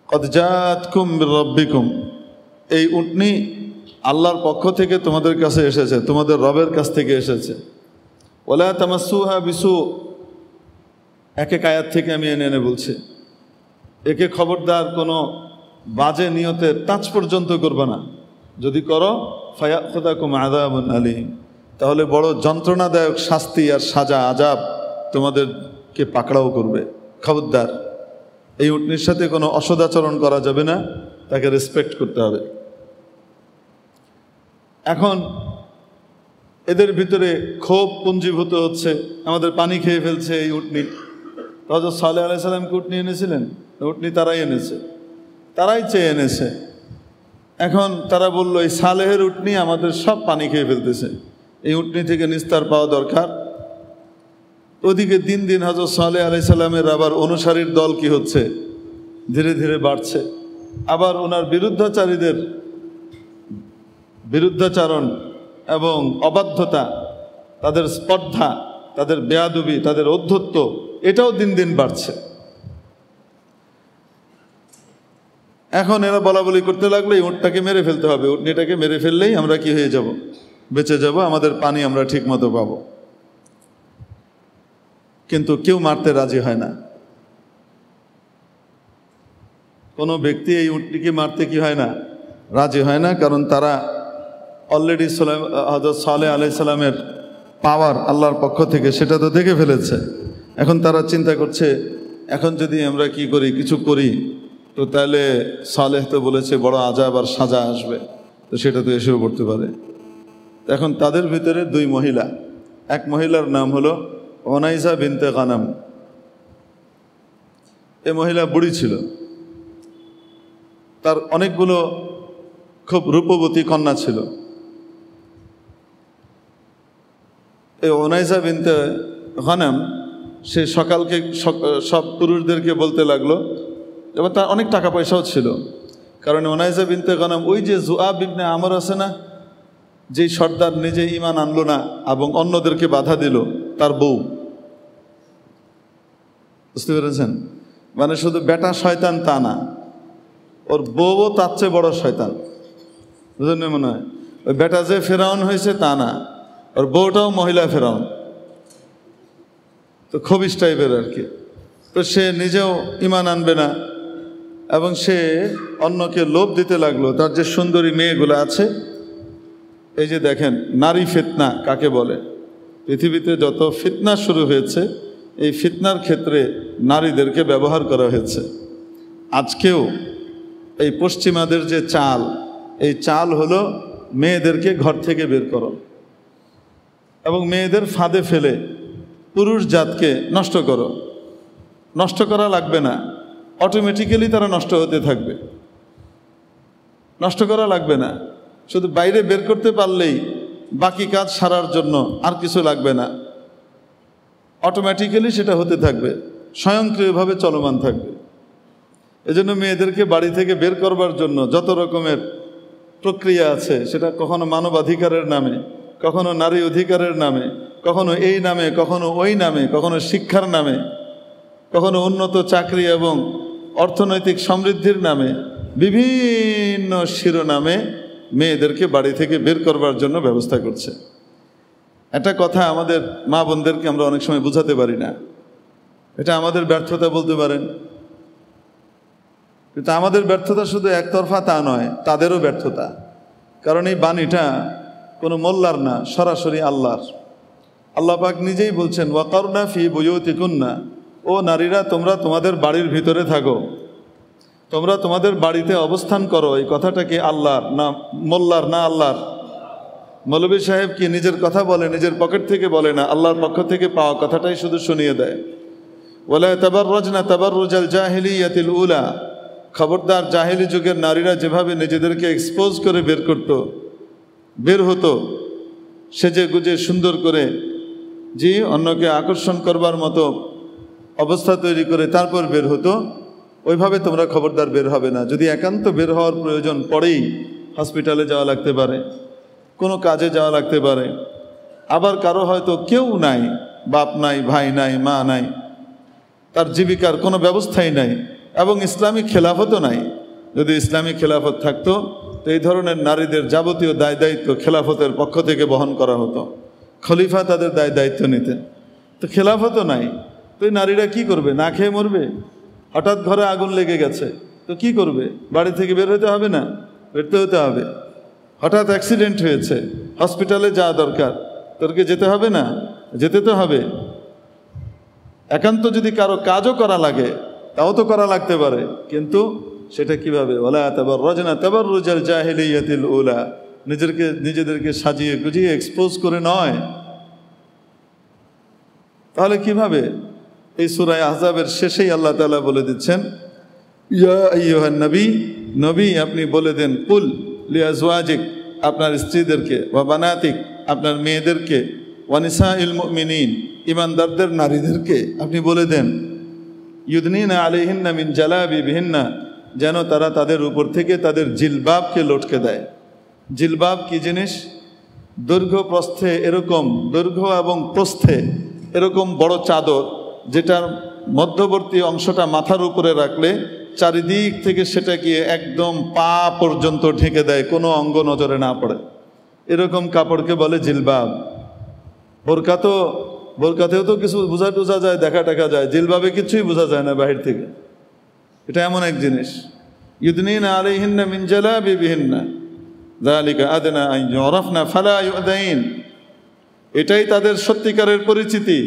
কদ জাতকুম মির রাব্বিকুম, এই উটনি আল্লাহর পক্ষ থেকে তোমাদের কাছে এসেছে, তোমাদের রবের কাছ থেকে এসেছে। ওয়ালা তামাসসুহা বিসু, এক এক আয়াত থেকে আমি এনে বলছি, একে খবরদার কোনো বাজে নিয়তে টাচ পর্যন্ত করবে না, যদি করো ফায়াখুযাকুম আযাবুন আলীম, তাহলে বড় যন্ত্রণাদায়ক শাস্তি আর সাজা আযাব তোমাদেরকে পাকড়াও করবে। খবরদার, এই উটনির সাথে কোনো অসদাচরণ করা যাবে না, তাকে রেসপেক্ট করতে হবে। এখন এদের ভিতরে ক্ষোভ পুঞ্জীভূত হচ্ছে, আমাদের পানি খেয়ে ফেলছে এই উটনি। হযরত সালেহ আলাইহিস সালামকে উটনি এনেছিলেন, উটনি তারাই এনেছে, তারাই চেয়ে এনেছে। এখন তারা বলল, এই সালেহের উটনি আমাদের সব পানি খেয়ে ফেলতেছে, এই উটনি থেকে নিস্তার পাওয়া দরকার, ওদিকে দিন দিন হযরত সালেহ আলাইহিস সালামের আবার অনুসারীর দল কি হচ্ছে, ধীরে ধীরে বাড়ছে। আবার ওনার বিরুদ্ধাচারণ এবং অবাধ্যতা, তাদের স্পর্ধা, তাদের বেয়াদবি, তাদের ঔদ্ধত্য, এটাও দিন দিন বাড়ছে। এখন এরা বলা বলি করতে লাগলো এই উটটাকে মেরে ফেলতে হবে, উটনিটাকে মেরে ফেললেই আমরা কি হয়ে যাব, বেঁচে যাব, আমাদের পানি আমরা ঠিক মতো পাবো। কিন্তু কেউ মারতে রাজি হয় না। কোনো ব্যক্তি এই উটটিকে মারতে কি হয় না, রাজি হয় না। কারণ তারা অলরেডি হযরত সালেহ আলাইহিস সালামের পাওয়ার আল্লাহর পক্ষ থেকে সেটা তো দেখে ফেলেছে। এখন তারা চিন্তা করছে এখন যদি আমরা কি করি, কিছু করি, তো তাহলে সালেহ তো বলেছে বড় আযাব আর সাজা আসবে, তো সেটা তো এসেও পড়তে পারে। এখন তাদের ভিতরে দুই মহিলা, এক মহিলার নাম হলো ওনাইসা বিনতে গানাম। এ মহিলা বুড়ি ছিল, তার অনেকগুলো খুব রূপবতী কন্যা ছিল। এই ওনাইসা বিনতে গানাম সে সকালকে সব পুরুষদেরকে বলতে লাগলো, এবং তার অনেক টাকা পয়সাও ছিল। কারণ ওনাইসা বিনতে গানাম ওই যে যুআব ইবনে আমর আছে না, যেই সর্দার নিজে ঈমান আনলো না এবং অন্যদেরকে বাধা দিল, তার বউ। বুঝতে পেরেছেন? মানে শুধু বেটা শয়তান তা না, ওর বউও তার চেয়ে বড় শয়তান। বুঝলেন? মনে হয় ওই বেটা যে ফেরাউন হয়েছে তা না, ওর বউটাও মহিলা ফেরাউন, তো খবিশ টাইপের আর কি। তো সে নিজেও ঈমান আনবে না এবং সে অন্যকে লোভ দিতে লাগলো। তার যে সুন্দরী মেয়েগুলো আছে, এই যে দেখেন নারী ফিতনা কাকে বলে, পৃথিবীতে যত ফিতনা শুরু হয়েছে এই ফিতনার ক্ষেত্রে নারীদেরকে ব্যবহার করা হয়েছে। আজকেও এই পশ্চিমাদের যে চাল, এই চাল হলো মেয়েদেরকে ঘর থেকে বের করো এবং মেয়েদের ফাঁদে ফেলে পুরুষ জাতকে নষ্ট করো। নষ্ট করা লাগবে না, অটোমেটিক্যালি তারা নষ্ট হতে থাকবে। নষ্ট করা লাগবে না, শুধু বাইরে বের করতে পারলেই বাকি কাজ সারার জন্য আর কিছু লাগবে না, অটোমেটিক্যালি সেটা হতে থাকবে, স্বয়ংক্রিয়ভাবে চলমান থাকবে। এজন্য মেয়েদেরকে বাড়ি থেকে বের করবার জন্য যত রকমের প্রক্রিয়া আছে, সেটা কখনো মানবাধিকারের নামে, কখনো নারী অধিকারের নামে, কখনো এই নামে, কখনো ওই নামে, কখনো শিক্ষার নামে, কখনো উন্নত চাকরি এবং অর্থনৈতিক সমৃদ্ধির নামে, বিভিন্ন শিরোনামে মেয়েদেরকে বাড়ি থেকে বের করবার জন্য ব্যবস্থা করছে। একটা কথা আমাদের মা বোনদেরকে আমরা অনেক সময় বোঝাতে পারি না, এটা আমাদের ব্যর্থতা বলতে পারেন। কিন্তু আমাদের ব্যর্থতা শুধু একতরফা তা নয়, তাদেরও ব্যর্থতা। কারণ এই বাণীটা কোনো মোল্লার না, সরাসরি আল্লাহর। আল্লাহ পাক নিজেই বলছেন ওয়াকারনা ফি বুয়ুতিকুন্না, ও নারীরা তোমরা তোমাদের বাড়ির ভিতরে থাকো, তোমরা তোমাদের বাড়িতে অবস্থান করো। এই কথাটা কি আল্লাহর না মোল্লার না আল্লাহর? মৌলভী সাহেব কি নিজের কথা বলে, নিজের পকেট থেকে বলে না, আল্লাহর পক্ষ থেকে পাওয়া কথাটাই শুধু শুনিয়ে দেয়। ওয়ালা তাবাররাজনা তাবাররুজাল জাহিলিয়াতিল উলা, খবরদার জাহিলি যুগের নারীরা যেভাবে নিজেদেরকে এক্সপোজ করে বের হতো, সেজে গুজে সুন্দর করে, জি অন্যকে আকর্ষণ করবার মতো অবস্থা তৈরি করে তারপর বের হতো, ওইভাবে তোমরা খবরদার বের হবে না। যদি একান্ত বের হওয়ার প্রয়োজন পড়েই হসপিটালে যাওয়া লাগতে পারে, কোনো কাজে যাওয়া লাগতে পারে, আবার কারো হয়তো কেউ নাই, বাপ নাই, ভাই নাই, মা নাই, তার জীবিকার কোনো ব্যবস্থাই নাই এবং ইসলামিক খেলাফতও নাই। যদি ইসলামিক খেলাফত থাকতো তো এই ধরনের নারীদের যাবতীয় দায় দায়িত্ব খেলাফতের পক্ষ থেকে বহন করা হতো, খলিফা তাদের দায় দায়িত্ব নিতেন। তো খেলাফতও নাই, তো এই নারীরা কি করবে? না খেয়ে মরবে? হঠাৎ ঘরে আগুন লেগে গেছে, তো কি করবে? বাড়ি থেকে বের হতে হবে না? বেরতে হতে হবে। হঠাৎ অ্যাক্সিডেন্ট হয়েছে, হসপিটালে যাওয়া দরকার, তোরকে যেতে হবে না? যেতে তো হবে। একান্ত যদি কারো কাজও করা লাগে তাও তো করা লাগতে পারে, কিন্তু সেটা কিভাবে? ওয়ালা তাবাররাজনা তাবাররুজাল জাহিলিয়াতিল উলা, নিজেদেরকে সাজিয়ে গুজিয়ে এক্সপোজ করে নয়। তাহলে কিভাবে? এই সূরা আহজাবের শেষেই আল্লাহ তাআলা বলে দিচ্ছেন, ইয়া আইয়ুহান নবী, নবী আপনি বলে দেন, কুল লিআজওয়াজিক, আপনার স্ত্রীদেরকে, ওয়া বানাতিক, আপনার মেয়েদেরকে, ওয়া নিসাইল মুমিনিন, ইমানদারদের নারীদেরকে আপনি বলে দেন, ইউদনিনা আলাইহিন্না মিন জালাবিবিহিন্না, যেন তারা তাদের উপর থেকে তাদের জিলবাবকে লটকে দেয়। জিলবাব কি জিনিস? দৈর্ঘ্য প্রস্থে এরকম, দৈর্ঘ্য এবং প্রস্থে এরকম বড় চাদর, যেটার মধ্যবর্তী অংশটা মাথার উপরে রাখলে চারিদিক থেকে সেটাকে একদম পা পর্যন্ত ঢেকে দেয়, কোনো অঙ্গ নজরে না পড়ে। এরকম কাপড়কে বলে জিলবাব। বোরকাতেও তো কিছু বোঝা যায়, দেখা যায়, জিলবাবে কিছুই বোঝা যায় না বাহির থেকে। এটা এমন এক জিনিস। ইউদনিনা আলাইহিন্না মিন জালাবিবিহিন্না যালিকা আদনা আন ইউরাফনা ফালা ইউদাইন। এটাই তাদের সত্যিকারের পরিচিতি,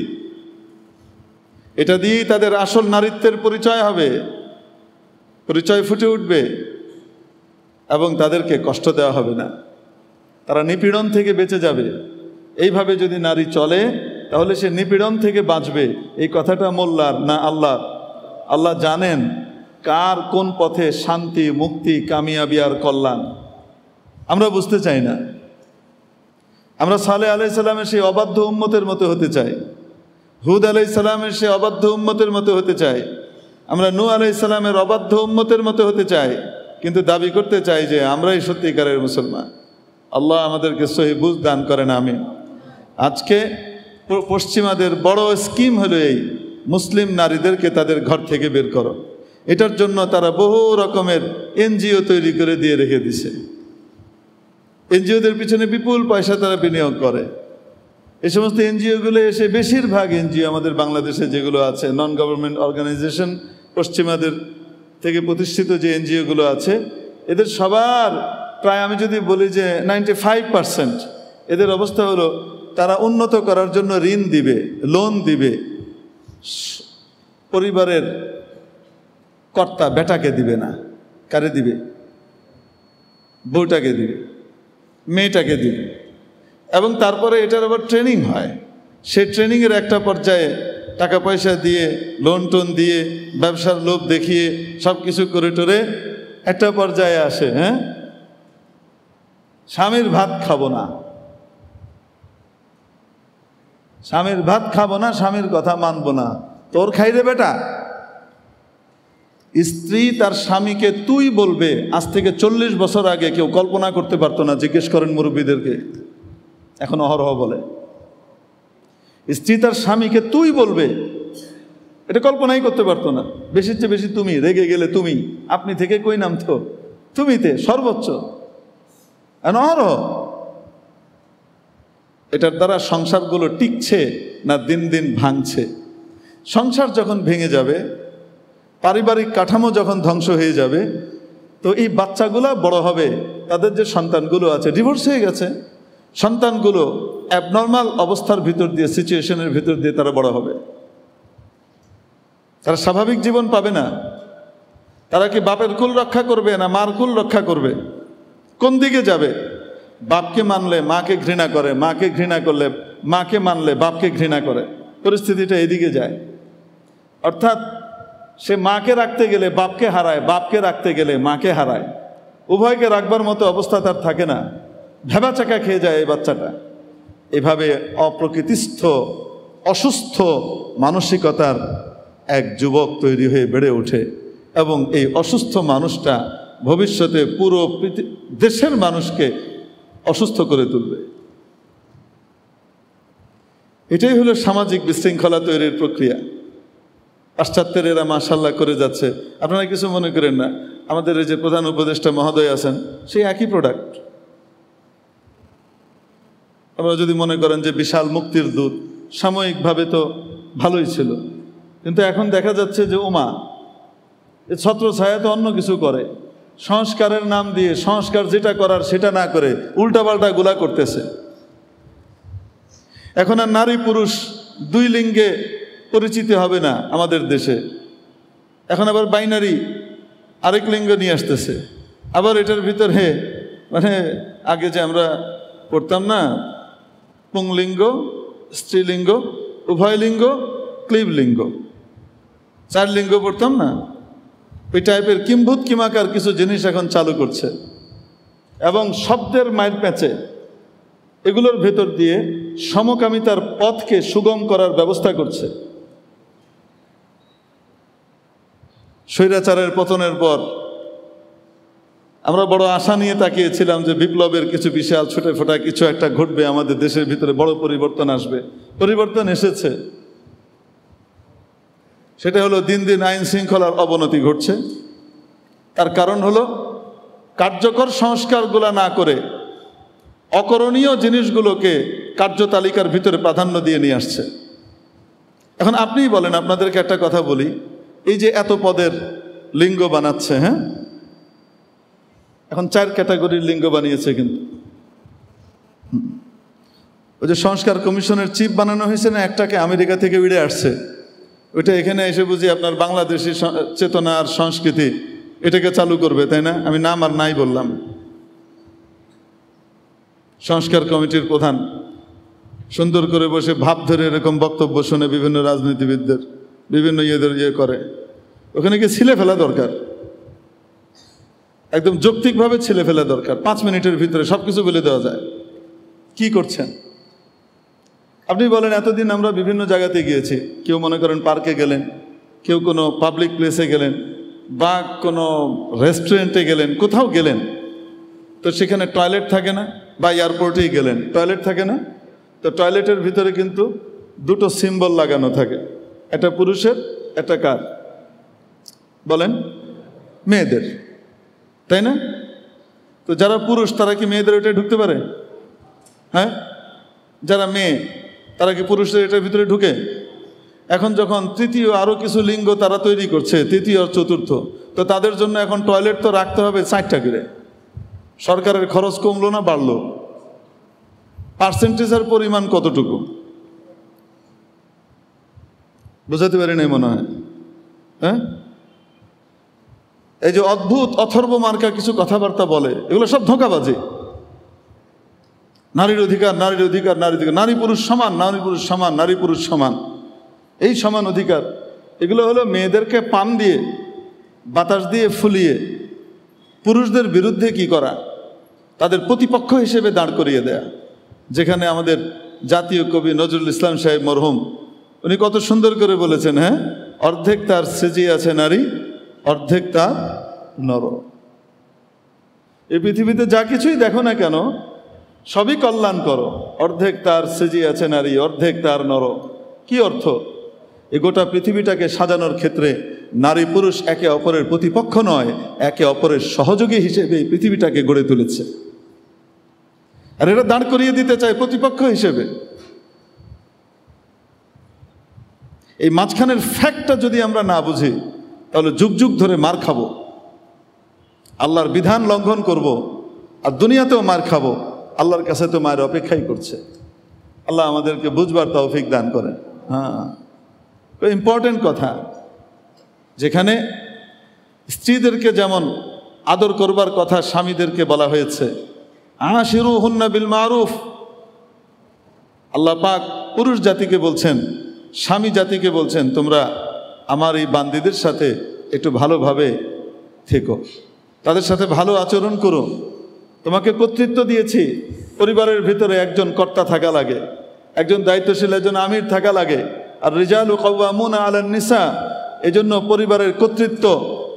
এটা দিয়েই তাদের আসল নারীত্বের পরিচয় হবে, পরিচয় ফুটে উঠবে, এবং তাদেরকে কষ্ট দেওয়া হবে না, তারা নিপীড়ন থেকে বেঁচে যাবে। এইভাবে যদি নারী চলে তাহলে সে নিপীড়ন থেকে বাঁচবে। এই কথাটা মোল্লার না আল্লাহ? আল্লাহ জানেন কার কোন পথে শান্তি, মুক্তি, কামিয়াবি আর কল্যাণ। আমরা বুঝতে চাই না। আমরা সালেহ আলাইহিস সালামের সেই অবাধ্য উম্মতের মতো হতে চাই, হুদ আলাইহিস সালামের সেই অবাধ্য উম্মতের মতো হতে চাই, আমরা নূহ আলাইহিস সালামের অবাধ্য উম্মতের মতো হতে চাই, কিন্তু দাবি করতে চাই যে আমরাই সত্যিকারের মুসলমান। আল্লাহ আমাদেরকে সহি বুঝ দান করেন, আমিন। আজকে পশ্চিমাদের বড় স্কিম হলো এই, মুসলিম নারীদেরকে তাদের ঘর থেকে বের করো। এটার জন্য তারা বহু রকমের এনজিও তৈরি করে দিয়ে রেখে দিছে। এনজিওদের পিছনে বিপুল পয়সা তারা বিনিয়োগ করে। এই সমস্ত এনজিওগুলো এসে, বেশিরভাগ এনজিও আমাদের বাংলাদেশে যেগুলো আছে, নন গভর্নমেন্ট অর্গানাইজেশন, পশ্চিমাদের থেকে প্রতিষ্ঠিত যে এনজিওগুলো আছে, এদের সবার প্রায়, আমি যদি বলি যে 95% এদের অবস্থা হলো তারা উন্নত করার জন্য ঋণ দিবে, লোন দিবে, পরিবারের কর্তা বেটাকে দিবে না। কারে দিবে? বউটাকে দিবে, মেয়েটাকে দিবে, এবং তারপরে এটার আবার ট্রেনিং হয়। সেই ট্রেনিংয়ের একটা পর্যায়ে টাকা পয়সা দিয়ে, লোন টোন দিয়ে, ব্যবসার লোভ দেখিয়ে সব কিছু করে টোরে একটা পর্যায়ে আসে, হ্যাঁ, স্বামীর ভাত খাবো না, স্বামীর ভাত খাবো না, স্বামীর কথা মানবো না। তোর খাইরে বেটা। স্ত্রী তার স্বামীকে তুই বলবে, আজ থেকে 40 বছর আগে কেউ কল্পনা করতে পারতো না। জিজ্ঞেস করেন মুরব্বীদেরকে, এখন অহরহ বলে। স্ত্রী তার স্বামীকে তুই বলবে, এটা কল্পনাই করতে পারতো না। বেশির চেয়ে বেশি তুমি, রেগে গেলে তুমি, আপনি থেকে কই নামতো, তুমিতে সর্বোচ্চ, অহরহ। এটার দ্বারা সংসারগুলো টিকছে না দিন দিন ভাঙছে। সংসার যখন ভেঙে যাবে, পারিবারিক কাঠামো যখন ধ্বংস হয়ে যাবে, তো এই বাচ্চাগুলো বড় হবে, তাদের যে সন্তানগুলো আছে, ডিভোর্স হয়ে গেছে, সন্তানগুলো অ্যাবনর্মাল অবস্থার ভিতর দিয়ে, সিচুয়েশনের ভিতর দিয়ে তারা বড় হবে। তারা স্বাভাবিক জীবন পাবে না। তারা কি বাপের কুল রক্ষা করবে না মার কুল রক্ষা করবে? কোন দিকে যাবে? বাপকে মানলে মাকে ঘৃণা করে, মাকে ঘৃণা করলে, মাকে মানলে বাপকে ঘৃণা করে। পরিস্থিতিটা এদিকে যায়। অর্থাৎ সে মাকে রাখতে গেলে বাপকে হারায়, বাপকে রাখতে গেলে মাকে হারায়। উভয়কে রাখবার মতো অবস্থা তার থাকে না, ভেবাচাকা খেয়ে যায় এই বাচ্চাটা। এভাবে অপ্রকৃতিস্থ, অসুস্থ মানসিকতার এক যুবক তৈরি হয়ে বেড়ে ওঠে, এবং এই অসুস্থ মানুষটা ভবিষ্যতে পুরো দেশের মানুষকে অসুস্থ করে তুলবে। এটাই হলো সামাজিক বিশৃঙ্খলা তৈরির প্রক্রিয়া। পাশ্চাত্যের এরা মাশাআল্লাহ করে যাচ্ছে। আপনারা কিছু মনে করেন না, আমাদের এই যে প্রধান উপদেষ্টা মহোদয় আছেন, সেই একই প্রোডাক্ট। আপনারা যদি মনে করেন যে বিশাল মুক্তির দূত, সাময়িকভাবে তো ভালোই ছিল, কিন্তু এখন দেখা যাচ্ছে যে ওমা, এ ছত্রছায়া তো অন্য কিছু করে, সংস্কারের নাম দিয়ে সংস্কার যেটা করার সেটা না করে উল্টাপাল্টা গুলা করতেছে। এখন আর নারী পুরুষ দুই লিঙ্গে পরিচিতি হবে না আমাদের দেশে। এখন আবার বাইনারি আরেক লিঙ্গ নিয়ে আসতেছে। আবার এটার ভিতরে মানে আগে যে আমরা পড়তাম না, পুংলিঙ্গ, স্ত্রীলিঙ্গ, উভয়লিঙ্গ, ক্লীবলিঙ্গ, 4 লিঙ্গ পড়তাম না, ওই টাইপের কিম্ভূত কিমাকার কিছু জিনিস এখন চালু করছে। এবং শব্দের মায়ের প্যাঁচে এগুলোর ভেতর দিয়ে সমকামিতার পথকে সুগম করার ব্যবস্থা করছে। স্বৈরাচারের পতনের পর আমরা বড় আশা নিয়ে তাকিয়েছিলাম যে বিপ্লবের কিছু বিশাল ছোটে ফোটা কিছু একটা ঘটবে, আমাদের দেশের ভিতরে বড় পরিবর্তন আসবে। পরিবর্তন এসেছে। সেটা হলো দিন দিন আইন শৃঙ্খলার অবনতি ঘটছে। তার কারণ হলো কার্যকর সংস্কারগুলো না করে অকরণীয় জিনিসগুলোকে কার্যতালিকার ভিতরে প্রাধান্য দিয়ে নিয়ে আসছে। এখন আপনিই বলেন, আপনাদেরকে একটা কথা বলি, এই যে এত পদের লিঙ্গ বানাচ্ছে, হ্যাঁ, এখন 4 ক্যাটাগরির লিঙ্গ বানিয়েছে। কিন্তু ওই যে সংস্কার কমিশনের চিফ বানানো হয়েছে না, একটাকে আমেরিকা থেকে উড়ে আসছে, ওইটা এখানে এসে বুঝি আপনার বাংলাদেশি চেতনা আর সংস্কৃতি এটাকে চালু করবে, তাই না? আমি নাম আর নাই বললাম। সংস্কার কমিটির প্রধান সুন্দর করে বসে ভাব ধরে এরকম বক্তব্য শুনে বিভিন্ন রাজনীতিবিদদের বিভিন্ন ইয়ে করে। ওখানে গিয়ে ছিলে ফেলা দরকার, একদম যৌক্তিকভাবে ছিলে ফেলা দরকার। 5 মিনিটের ভিতরে সব কিছু বলে দেওয়া যায়। কি করছেন আপনি বলেন? এতদিন আমরা বিভিন্ন জায়গাতে গিয়েছি, কেউ মনে করেন পার্কে গেলেন, কেউ কোনো পাবলিক প্লেসে গেলেন, বা কোনো রেস্টুরেন্টে গেলেন, কোথাও গেলেন, তো সেখানে টয়লেট থাকে না, বা এয়ারপোর্টেই গেলেন টয়লেট থাকে না, তো টয়লেটের ভিতরে কিন্তু 2টো সিম্বল লাগানো থাকে, একটা পুরুষের, একটা কার বলেন? মেয়েদের, তাই না? তো যারা পুরুষ তারা কি মেয়েদের ওইটা ঢুকতে পারে? হ্যাঁ, যারা মেয়ে তারা কি পুরুষদের এটার ভিতরে ঢুকে? এখন যখন তৃতীয় আরও কিছু লিঙ্গ তারা তৈরি করছে, তৃতীয় আর চতুর্থ, তো তাদের জন্য এখন টয়লেট তো রাখতে হবে 4টা করে। সরকারের খরচ কমলো না বাড়লো? পার্সেন্টেজের পরিমাণ কতটুকু বোঝাতে পারি নাই মনে হয়। হ্যাঁ, এই যে অদ্ভুত অথর্ব মার্কা কিছু কথাবার্তা বলে, এগুলো সব ধোঁকাবাজি। নারীর অধিকার, নারীর অধিকার, নারীর অধিকার, নারী পুরুষ সমান, নারী পুরুষ সমান, নারী পুরুষ সমান, এই সমান অধিকার, এগুলো হলো মেয়েদেরকে পান দিয়ে বাতাস দিয়ে ফুলিয়ে পুরুষদের বিরুদ্ধে কি করা, তাদের প্রতিপক্ষ হিসেবে দাঁড় করিয়ে দেয়া। যেখানে আমাদের জাতীয় কবি নজরুল ইসলাম সাহেব মরহুম, উনি কত সুন্দর করে বলেছেন, হ্যাঁ, অর্ধেক তার সেজে আছে নারী, অর্ধেক তার নর। এই পৃথিবীতে যা কিছুই দেখো না কেন সবই কল্যাণ করো, অর্ধেক তার সেজে আছে নারী, অর্ধেক তার নর। কি অর্থ? এই গোটা পৃথিবীটাকে সাজানোর ক্ষেত্রে নারী পুরুষ একে অপরের প্রতিপক্ষ নয়, একে অপরের সহযোগী হিসেবে এই পৃথিবীটাকে গড়ে তুলেছে। আর এটা দাঁড় করিয়ে দিতে চায় প্রতিপক্ষ হিসেবে। এই মাঝখানের ফ্যাক্টটা যদি আমরা না বুঝি তাহলে যুগ যুগ ধরে মার খাবো, আল্লাহর বিধান লঙ্ঘন করব, আর দুনিয়াতেও মার খাবো। আল্লাহর কাছে তো মায়ের অপেক্ষাই করছে। আল্লাহ আমাদেরকে বুঝবার তৌফিক দান করেন। হ্যাঁ, ইম্পর্টেন্ট কথা। যেখানে স্ত্রীদেরকে যেমন আদর করবার কথা স্বামীদেরকে বলা হয়েছে, আশিরুহুন্না বিল মারুফ, আল্লাহ পাক পুরুষ জাতিকে বলছেন, স্বামী জাতিকে বলছেন, তোমরা আমার এই বান্দীদের সাথে একটু ভালোভাবে থেকো, তাদের সাথে ভালো আচরণ করো। তোমাকে কর্তৃত্ব দিয়েছি, পরিবারের ভিতরে একজন কর্তা থাকা লাগে, একজন দায়িত্বশীল, একজন আমির থাকা লাগে। আর রিজালু কাওয়ামুনা আলান নিসা, এজন্য পরিবারের কর্তৃত্ব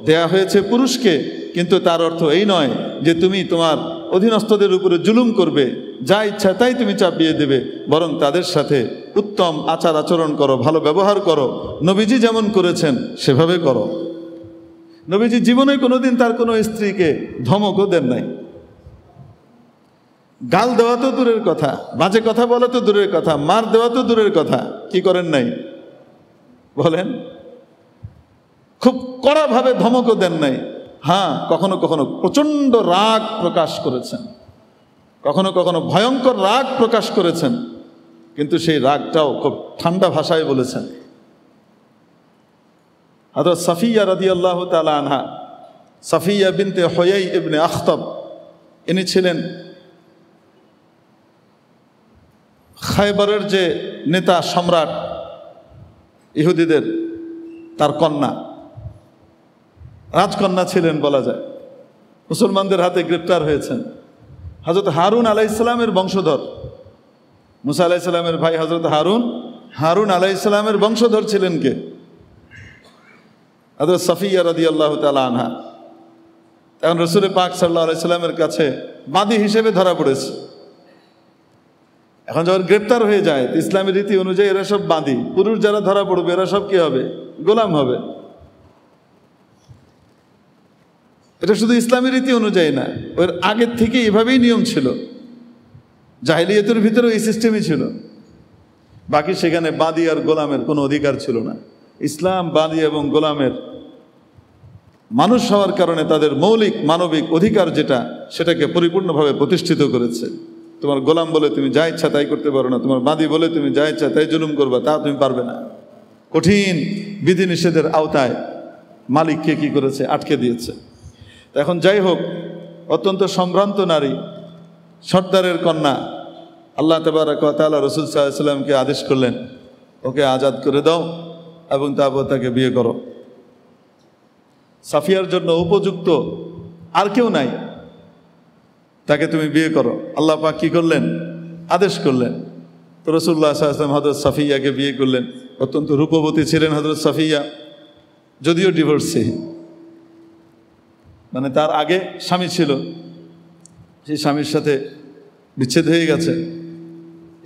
দেয়া হয়েছে পুরুষকে। কিন্তু তার অর্থ এই নয় যে তুমি তোমার অধীনস্থদের উপরে জুলুম করবে, যা ইচ্ছা তাই তুমি চাপিয়ে দেবে, বরং তাদের সাথে উত্তম আচার আচরণ করো, ভালো ব্যবহার করো। নবীজি যেমন করেছেন সেভাবে করো। নবীজি জীবনে কোনোদিন তার কোনো স্ত্রীকে ধমকও দেন নাই, গাল দেওয়া তো দূরের কথা, বাজে কথা বলা তো দূরের কথা, মার দেওয়া তো দূরের কথা, কি করেন নাই বলেন? খুব কড়াভাবে ধমকও দেন নাই। হ্যাঁ, কখনো কখনো প্রচণ্ড রাগ প্রকাশ করেছেন, কখনো কখনো ভয়ঙ্কর রাগ প্রকাশ করেছেন, কিন্তু সেই রাগটাও খুব ঠান্ডা ভাষায় বলেছেন। হযরত সাফিয়া রাদিয়াল্লাহু তাআলা আনহা, সাফিয়া বিনতে হুয়াই ইবনে আখতাব, ইনি ছিলেন খায়বারের যে নেতা সম্রাট ইহুদিদের, তার কন্যা, রাজকন্যা ছিলেন বলা যায়। মুসলমানদের হাতে গ্রেপ্তার হয়েছেন। হযরত হারুন আলাইহিস সালামের বংশধর, মুসা আলাইহিসসালামের ভাই হযরত হারুন আলাইহিসসালামের বংশধর ছিলেন কে? হযরত সাফিয়া রাদিয়াল্লাহু তাআলা আনহা। এখন রাসূল পাক সাল্লাল্লাহু আলাইহি সাল্লামের কাছে বাদী হিসেবে ধরা পড়েছে। এখন যখন গ্রেপ্তার হয়ে যায়, ইসলামী রীতি অনুযায়ী এরা সব বাদী। পুরুষ যারা ধরা পড়বে এরা সব কি হবে? গোলাম হবে। এটা শুধু ইসলামী রীতি অনুযায়ী না, ওর আগের থেকে এভাবেই নিয়ম ছিল। জাহিলিয়াতের ভিতরেও এই সিস্টেমই ছিল। বাকি সেখানে বাদী আর গোলামের কোনো অধিকার ছিল না। ইসলাম বাদী এবং গোলামের মানুষ হওয়ার কারণে তাদের মৌলিক মানবিক অধিকার যেটা, সেটাকে পরিপূর্ণভাবে প্রতিষ্ঠিত করেছে। তোমার গোলাম বলে তুমি যা ইচ্ছা তাই করতে পারো না, তোমার বাদী বলে তুমি যা ইচ্ছা তাই জুলুম করবা, তা তুমি পারবে না। কঠিন বিধিনিষেধের আওতায় মালিককে কি করেছে? আটকে দিয়েছে। এখন যাই হোক, অত্যন্ত সম্ভ্রান্ত নারী, সর্দারের কন্যা, আল্লাহ তাবারক ওয়া তাআলা রাসূল সাল্লাল্লাহু আলাইহি ওয়াসাল্লামকে আদেশ করলেন, ওকে আজাদ করে দাও এবং তারপর তাকে বিয়ে করো। সাফিয়ার জন্য উপযুক্ত আর কেউ নাই, তাকে তুমি বিয়ে করো। আল্লাহ পাক কি করলেন? আদেশ করলেন। তো রাসূলুল্লাহ সাল্লাল্লাহু আলাইহি ওয়াসাল্লাম হযরত সাফিয়াকে বিয়ে করলেন। অত্যন্ত রূপবতী ছিলেন হযরত সাফিয়া, যদিও ডিভোর্সি, মানে তার আগে স্বামী ছিল, সেই স্বামীর সাথে বিচ্ছেদ হয়ে গেছে,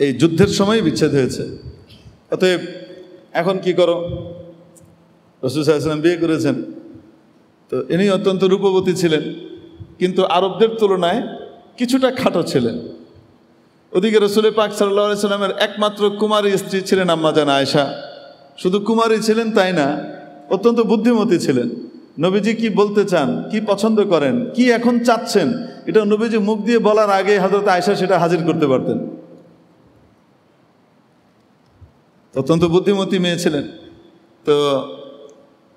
এই যুদ্ধের সময় বিচ্ছেদ হয়েছে। অতএব এখন কি করো? রাসূল সাল্লাল্লাহু আলাইহি ওয়াসাল্লাম বিয়ে করেছেন। তো ইনি অত্যন্ত রূপবতী ছিলেন, কিন্তু আরবদের তুলনায় কিছুটা খাটো ছিলেন। ওদিকে রাসূল পাক সাল্লাল্লাহু আলাইহি ওয়াসাল্লামের একমাত্র কুমারী স্ত্রী ছিলেন আম্মা জান আয়েশা। শুধু কুমারী ছিলেন তাই না, অত্যন্ত বুদ্ধিমতী ছিলেন। নবীজি কি বলতে চান, কি পছন্দ করেন, কি এখন চাচ্ছেন, এটা নবীজি মুখ দিয়ে বলার আগে হযরত আয়েশা সেটা হাজির করতে পারতেন। অত্যন্ত বুদ্ধিমতী মেয়ে ছিলেন। তো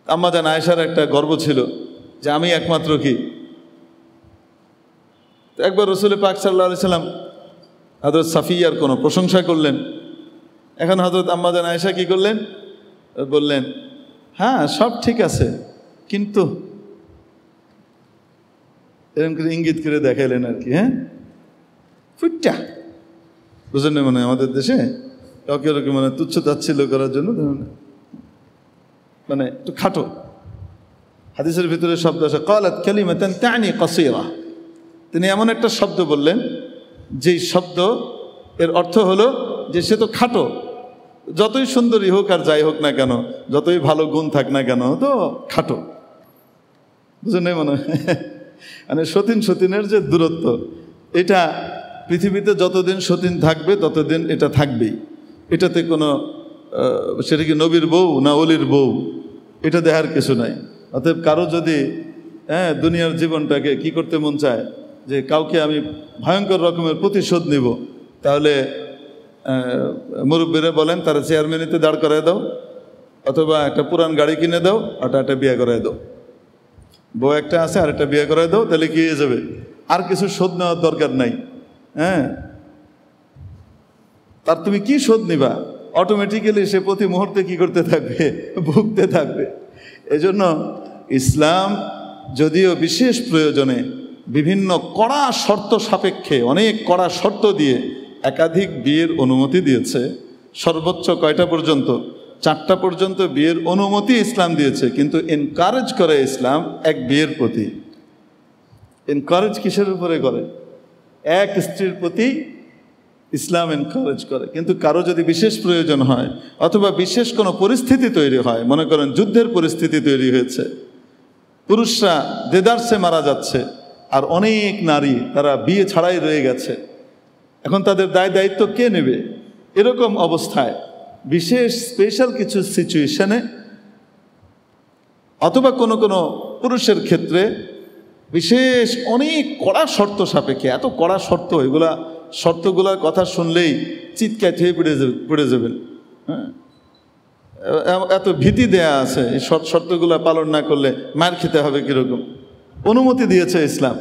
আম্মা জান আয়েশার একটা গর্ব ছিল যে আমি একমাত্র কি। তো একবার রাসূল পাক সাল্লাল্লাহু আলাইহি সাল্লাম হযরত সাফিয়ার কোনো প্রশংসা করলেন। এখন হযরত আম্মা জান আয়েশা কি করলেন? বললেন, হ্যাঁ সব ঠিক আছে, কিন্তু এরকম করে ইঙ্গিত করে দেখাইলেন আর কি। হ্যাঁ, ফুটটা বুঝলেন, মানে আমাদের দেশে কাউকে ওরকম মানে তুচ্ছ তাচ্ছিল্য করার জন্য মানে একটু খাটো। হাদিসের ভিতরে শব্দ আছে ক্বালাত কালিমাতান তা'নি কাসীরা। তিনি এমন একটা শব্দ বললেন যেই শব্দ এর অর্থ হলো যে সে তো খাটো, যতই সুন্দরী হোক আর যাই হোক না কেন, যতই ভালো গুণ থাক না কেন, তো খাটো। বুঝলেন, মানে সতীনের যে দূরত্ব, এটা পৃথিবীতে যতদিন সতীন থাকবে ততদিন এটা থাকবেই। এটাতে কোনো সেটা কি নবীর বউ না অলির বউ, এটা দেখার কিছু নাই। অতএব কারো যদি দুনিয়ার জীবনটাকে কি করতে মন চায় যে কাউকে আমি ভয়ঙ্কর রকমের প্রতিশোধ নিব, তাহলে মুরব্বীরা বলেন তারা চেয়ারম্যানিতে দাঁড় করায় দাও, অথবা একটা পুরান গাড়ি কিনে দাও, ওটা একটা বিয়ে করায় দাও। বউ একটা আছে আর একটা বিয়ে করায় দাও, তাহলে কি হয়ে যাবে? আর কিছু শোধ নেওয়ার দরকার নাই। হ্যাঁ, তার তুমি কি শোধ নিবা? অটোমেটিক্যালি সে প্রতি মুহূর্তে কি করতে থাকবে? ভুগতে থাকবে। এজন্য ইসলাম যদিও বিশেষ প্রয়োজনে বিভিন্ন কড়া শর্ত সাপেক্ষে, অনেক কড়া শর্ত দিয়ে একাধিক বিয়ের অনুমতি দিয়েছে। সর্বোচ্চ কয়টা পর্যন্ত? 4টা পর্যন্ত বিয়ের অনুমতি ইসলাম দিয়েছে, কিন্তু এনকারেজ করে ইসলাম এক বিয়ের প্রতি। এনকারেজ কিসের উপরে করে? এক স্ত্রীর প্রতি ইসলাম এনকারেজ করে। কিন্তু কারো যদি বিশেষ প্রয়োজন হয় অথবা বিশেষ কোনো পরিস্থিতি তৈরি হয়, মনে করেন যুদ্ধের পরিস্থিতি তৈরি হয়েছে, পুরুষরা দেদারসে মারা যাচ্ছে আর অনেক নারী তারা বিয়ে ছাড়াই রয়ে গেছে, এখন তাদের দায়িত্ব কে নেবে? এরকম অবস্থায় বিশেষ স্পেশাল কিছু সিচুয়েশনে অথবা কোনো কোনো পুরুষের ক্ষেত্রে বিশেষ অনেক কড়া শর্ত সাপেক্ষে, এত কড়া শর্ত, এগুলা শর্তগুলোর কথা শুনলেই চিৎকার হয়ে পড়ে যাবেন। হ্যাঁ, এত ভীতি দেয়া আছে, এই শর্তগুলো পালন না করলে মার খেতে হবে কীরকম। অনুমতি দিয়েছে ইসলাম,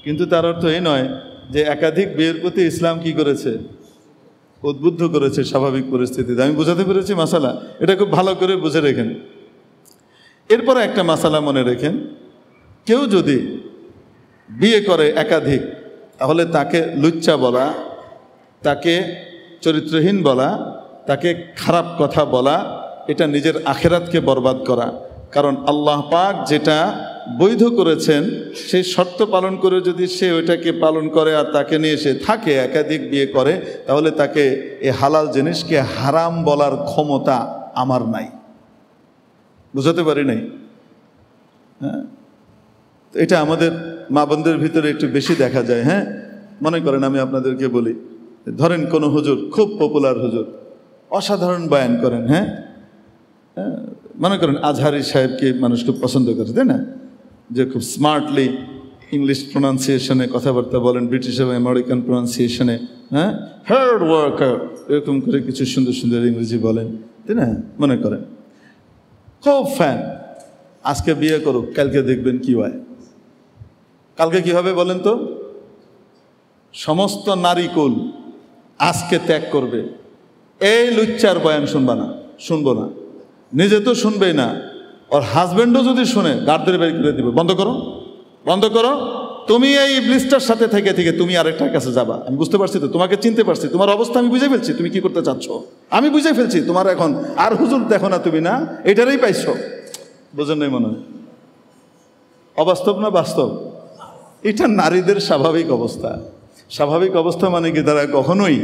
কিন্তু তার অর্থ এই নয় যে একাধিক বিয়ের প্রতি ইসলাম কি করেছে? উদ্বুদ্ধ করেছে স্বাভাবিক পরিস্থিতিতে। আমি বোঝাতে পেরেছি মাসালা? এটা খুব ভালো করে বুঝে রেখেন। এরপরে একটা মাসালা মনে রেখেন, কেউ যদি বিয়ে করে একাধিক, তাহলে তাকে লুচ্চা বলা তাকে চরিত্রহীন বলা, তাকে খারাপ কথা বলা, এটা নিজের আখেরাতকে বরবাদ করা। কারণ আল্লাহ পাক যেটা বৈধ করেছেন সেই শর্ত পালন করে যদি সে ওইটাকে পালন করে আর তাকে নিয়ে সে থাকে, একাধিক বিয়ে করে, তাহলে তাকে এই হালাল জিনিসকে হারাম বলার ক্ষমতা আমার নাই। বুঝাতে পারি নাই? হ্যাঁ, এটা আমাদের মা বোনদের ভিতরে একটু বেশি দেখা যায়। হ্যাঁ, মনে করেন আমি আপনাদেরকে বলি, ধরেন কোনো হুজুর, খুব পপুলার হুজুর, অসাধারণ বয়ান করেন। হ্যাঁ, মনে করেন আজহারি সাহেবকে মানুষ খুব পছন্দ করে, তাই না? যে খুব স্মার্টলি ইংলিশ প্রোনাউন্সিয়েশনে কথাবার্তা বলেন, ব্রিটিশ এবং আমেরিকান প্রোনাউন্সিয়েশনে। হ্যাঁ, হার্ড ওয়ার্কার, এরকম করে কিছু সুন্দর সুন্দর ইংরেজি বলেন, তাই না? মনে করেন খুব ফ্যান, আজকে বিয়ে করুক, কালকে দেখবেন কি হয়। কালকে কি হবে বলেন তো? সমস্ত নারীকুল আজকে ত্যাগ করবে। এই লুচ্চার বয়ান শুনবা না, শুনবো না, নিজে তো শুনবেই না, ওর হাজব্যান্ডও যদি শুনে গার্ডদের বের করে দিবে, বন্ধ করো, বন্ধ করো, তুমি এই ইবলিসটার সাথে থেকে থেকে তুমি আরেকটার কাছে যাবা। আমি বুঝতে পারছি তো, তোমাকে চিনতে পারছি, তোমার অবস্থা আমি বুঝে ফেলছি, তুমি কি করতে চাচ্ছ আমি বুঝে ফেলছি। তোমার এখন আর হুজুর দেখো না, তুমি না এটারই পাইছো, বোঝেন নাই মনে হয়? অবাস্তব না বাস্তব? এটা নারীদের স্বাভাবিক অবস্থা। স্বাভাবিক অবস্থা মানে কি, তারা কখনোই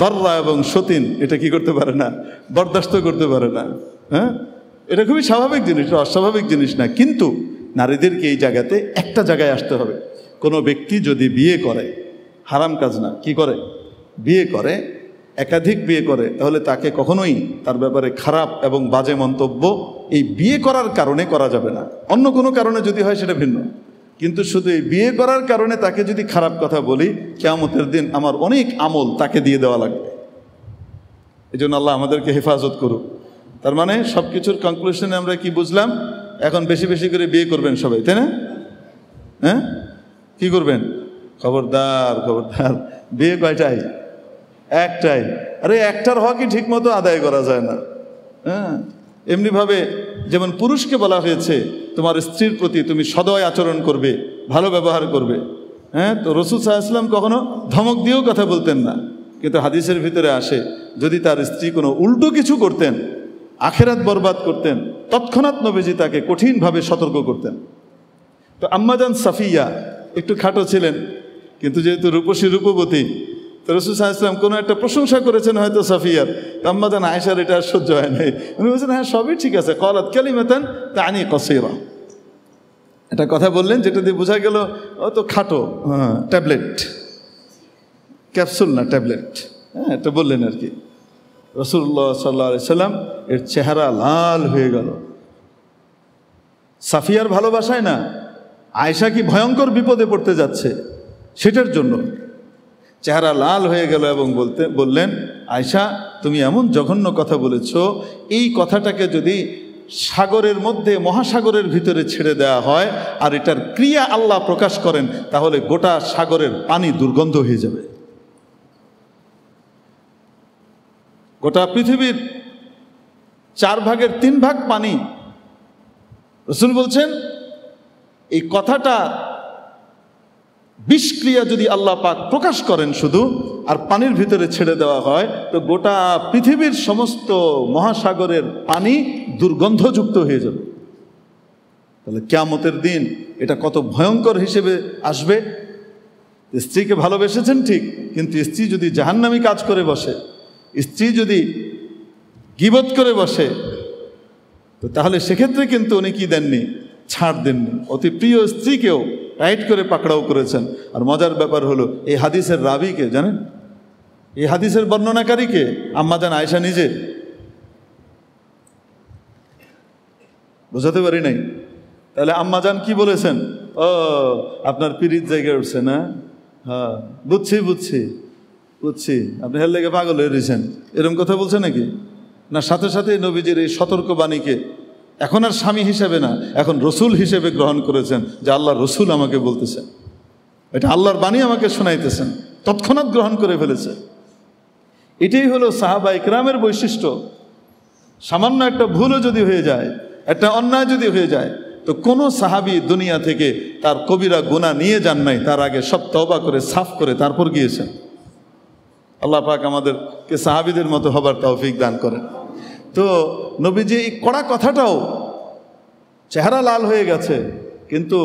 দররা এবং সতীন এটা কি করতে পারে না, বরদাস্ত করতে পারে না। হ্যাঁ, এটা খুবই স্বাভাবিক জিনিস, অস্বাভাবিক জিনিস না। কিন্তু নারীদেরকে এই জায়গাতে একটা জায়গায় আসতে হবে। কোনো ব্যক্তি যদি বিয়ে করে, হারাম কাজ না, কি করে, বিয়ে করে, একাধিক বিয়ে করে, তাহলে তাকে কখনোই তার ব্যাপারে খারাপ এবং বাজে মন্তব্য এই বিয়ে করার কারণে করা যাবে না। অন্য কোনো কারণে যদি হয় সেটা ভিন্ন, কিন্তু শুধু এই বিয়ে করার কারণে তাকে যদি খারাপ কথা বলি, কিয়ামতের দিন আমার অনেক আমল তাকে দিয়ে দেওয়া লাগবে। এই জন্য আল্লাহ আমাদেরকে হেফাজত করুক। তার মানে সব কিছুর কনক্লুশনে আমরা কি বুঝলাম? এখন বেশি বেশি করে বিয়ে করবেন সবাই, তাই না? হ্যাঁ, কি করবেন? খবরদার খবরদার, বিয়ে কয়টাই? একটাই। আরে একটার হকই ঠিক মতো আদায় করা যায় না। হ্যাঁ, এমনিভাবে যেমন পুরুষকে বলা হয়েছে তোমার স্ত্রীর প্রতি তুমি সদয় আচরণ করবে, ভালো ব্যবহার করবে। হ্যাঁ, তো রাসূল সাল্লাল্লাহু আলাইহি ওয়াসাল্লাম কখনো ধমক দিয়েও কথা বলতেন না, কিন্তু হাদিসের ভিতরে আসে যদি তার স্ত্রী কোনো উল্টো কিছু করতেন, আখেরাত বরবাদ করতেন, তৎক্ষণাৎ নবীজি তাকে কঠিনভাবে সতর্ক করতেন। তো আম্মাজান সাফিয়া একটু খাটো ছিলেন, কিন্তু যেহেতু রূপসী রূপবতী, তো রাসূল সাল্লাল্লাহু আলাইহি ওয়াসাল্লাম কোনো একটা প্রশংসা করেছেন হয়তো সাফিয়ার, আম্মাজান আয়েশার এটা আর সহ্য হয় নাই। উনি বলছেন হ্যাঁ সবই ঠিক আছে, ক্বালাত কালিমাতান তানি কাসীরা, এটা কথা বললেন যেটা দিয়ে বোঝা গেল ও তো খাটো, হ্যাঁ ট্যাবলেট, ক্যাপসুল না ট্যাবলেট, হ্যাঁ এটা বললেন আর কি। রাসূলুল্লাহ সাল্লাল্লাহু আলাইহি সাল্লাম এর চেহারা লাল হয়ে গেল। সাফিয়ার ভালোবাসায় না, আয়েশা কি ভয়ঙ্কর বিপদে পড়তে যাচ্ছে সেটার জন্য চেহারা লাল হয়ে গেল এবং বললেন আয়েশা তুমি এমন জঘন্য কথা বলেছ, এই কথাটাকে যদি সাগরের মধ্যে মহাসাগরের ভিতরে ছেড়ে দেওয়া হয় আর এটার ক্রিয়া আল্লাহ প্রকাশ করেন, তাহলে গোটা সাগরের পানি দুর্গন্ধ হয়ে যাবে। গোটা পৃথিবীর 4/3 পানি। রাসূল বলছেন এই কথাটা বিষক্রিয়া যদি আল্লাহ পাক প্রকাশ করেন শুধু আর পানির ভিতরে ছেড়ে দেওয়া হয়, তো গোটা পৃথিবীর সমস্ত মহাসাগরের পানি দুর্গন্ধযুক্ত হয়ে যাবে। তাহলে কিয়ামতের দিন এটা কত ভয়ঙ্কর হিসেবে আসবে। স্ত্রীকে ভালোবেসেছেন ঠিক, কিন্তু স্ত্রী যদি জাহান্নামী কাজ করে বসে, স্ত্রী যদি গীবত করে বসে, তো তাহলে সেক্ষেত্রে কিন্তু উনি কি দেননি, ছাড় দেননি। অতি প্রিয় স্ত্রীকেও টাইট করে পাকড়াও করেছেন। আর মজার ব্যাপার হলো এই হাদিসের রাবিকে জানেন, এই হাদিসের বর্ণনাকারীকে আম্মাজান আয়েশা নিজে। বুঝাতে পারি নাই? তাহলে আম্মাজান কি বলেছেন? ও আপনার পীড়িত জায়গায় উঠছে না? হ্যাঁ বুঝছি বুঝছি বুঝছি, আপনি হের লেগে পাগল হয়ে রয়েছেন, এরকম কথা বলছে নাকি? না, সাথে সাথে নবীজির এই সতর্কবাণীকে এখন আর স্বামী হিসেবে না, এখন রসুল হিসেবে গ্রহণ করেছেন, যে আল্লাহর রসুল আমাকে বলতেছেন, এটা আল্লাহর বাণী আমাকে শোনাইতেছেন, তৎক্ষণাৎ গ্রহণ করে ফেলেছে। এটাই হলো সাহাবা ইকরামের বৈশিষ্ট্য। সামান্য একটা ভুলও যদি হয়ে যায়, একটা অন্যায় যদি হয়ে যায়, তো কোনো সাহাবী দুনিয়া থেকে তার কবিরা গুনাহ নিয়ে যান নাই, তার আগে সব তওবা করে সাফ করে তারপর গিয়েছেন। আল্লাহ পাক আমাদেরকে সাহাবীদের মতো হবার তৌফিক দান করেন। তো নবীজি এই কড়া কথাটাও, চেহারা লাল হয়ে গেছে কিন্তু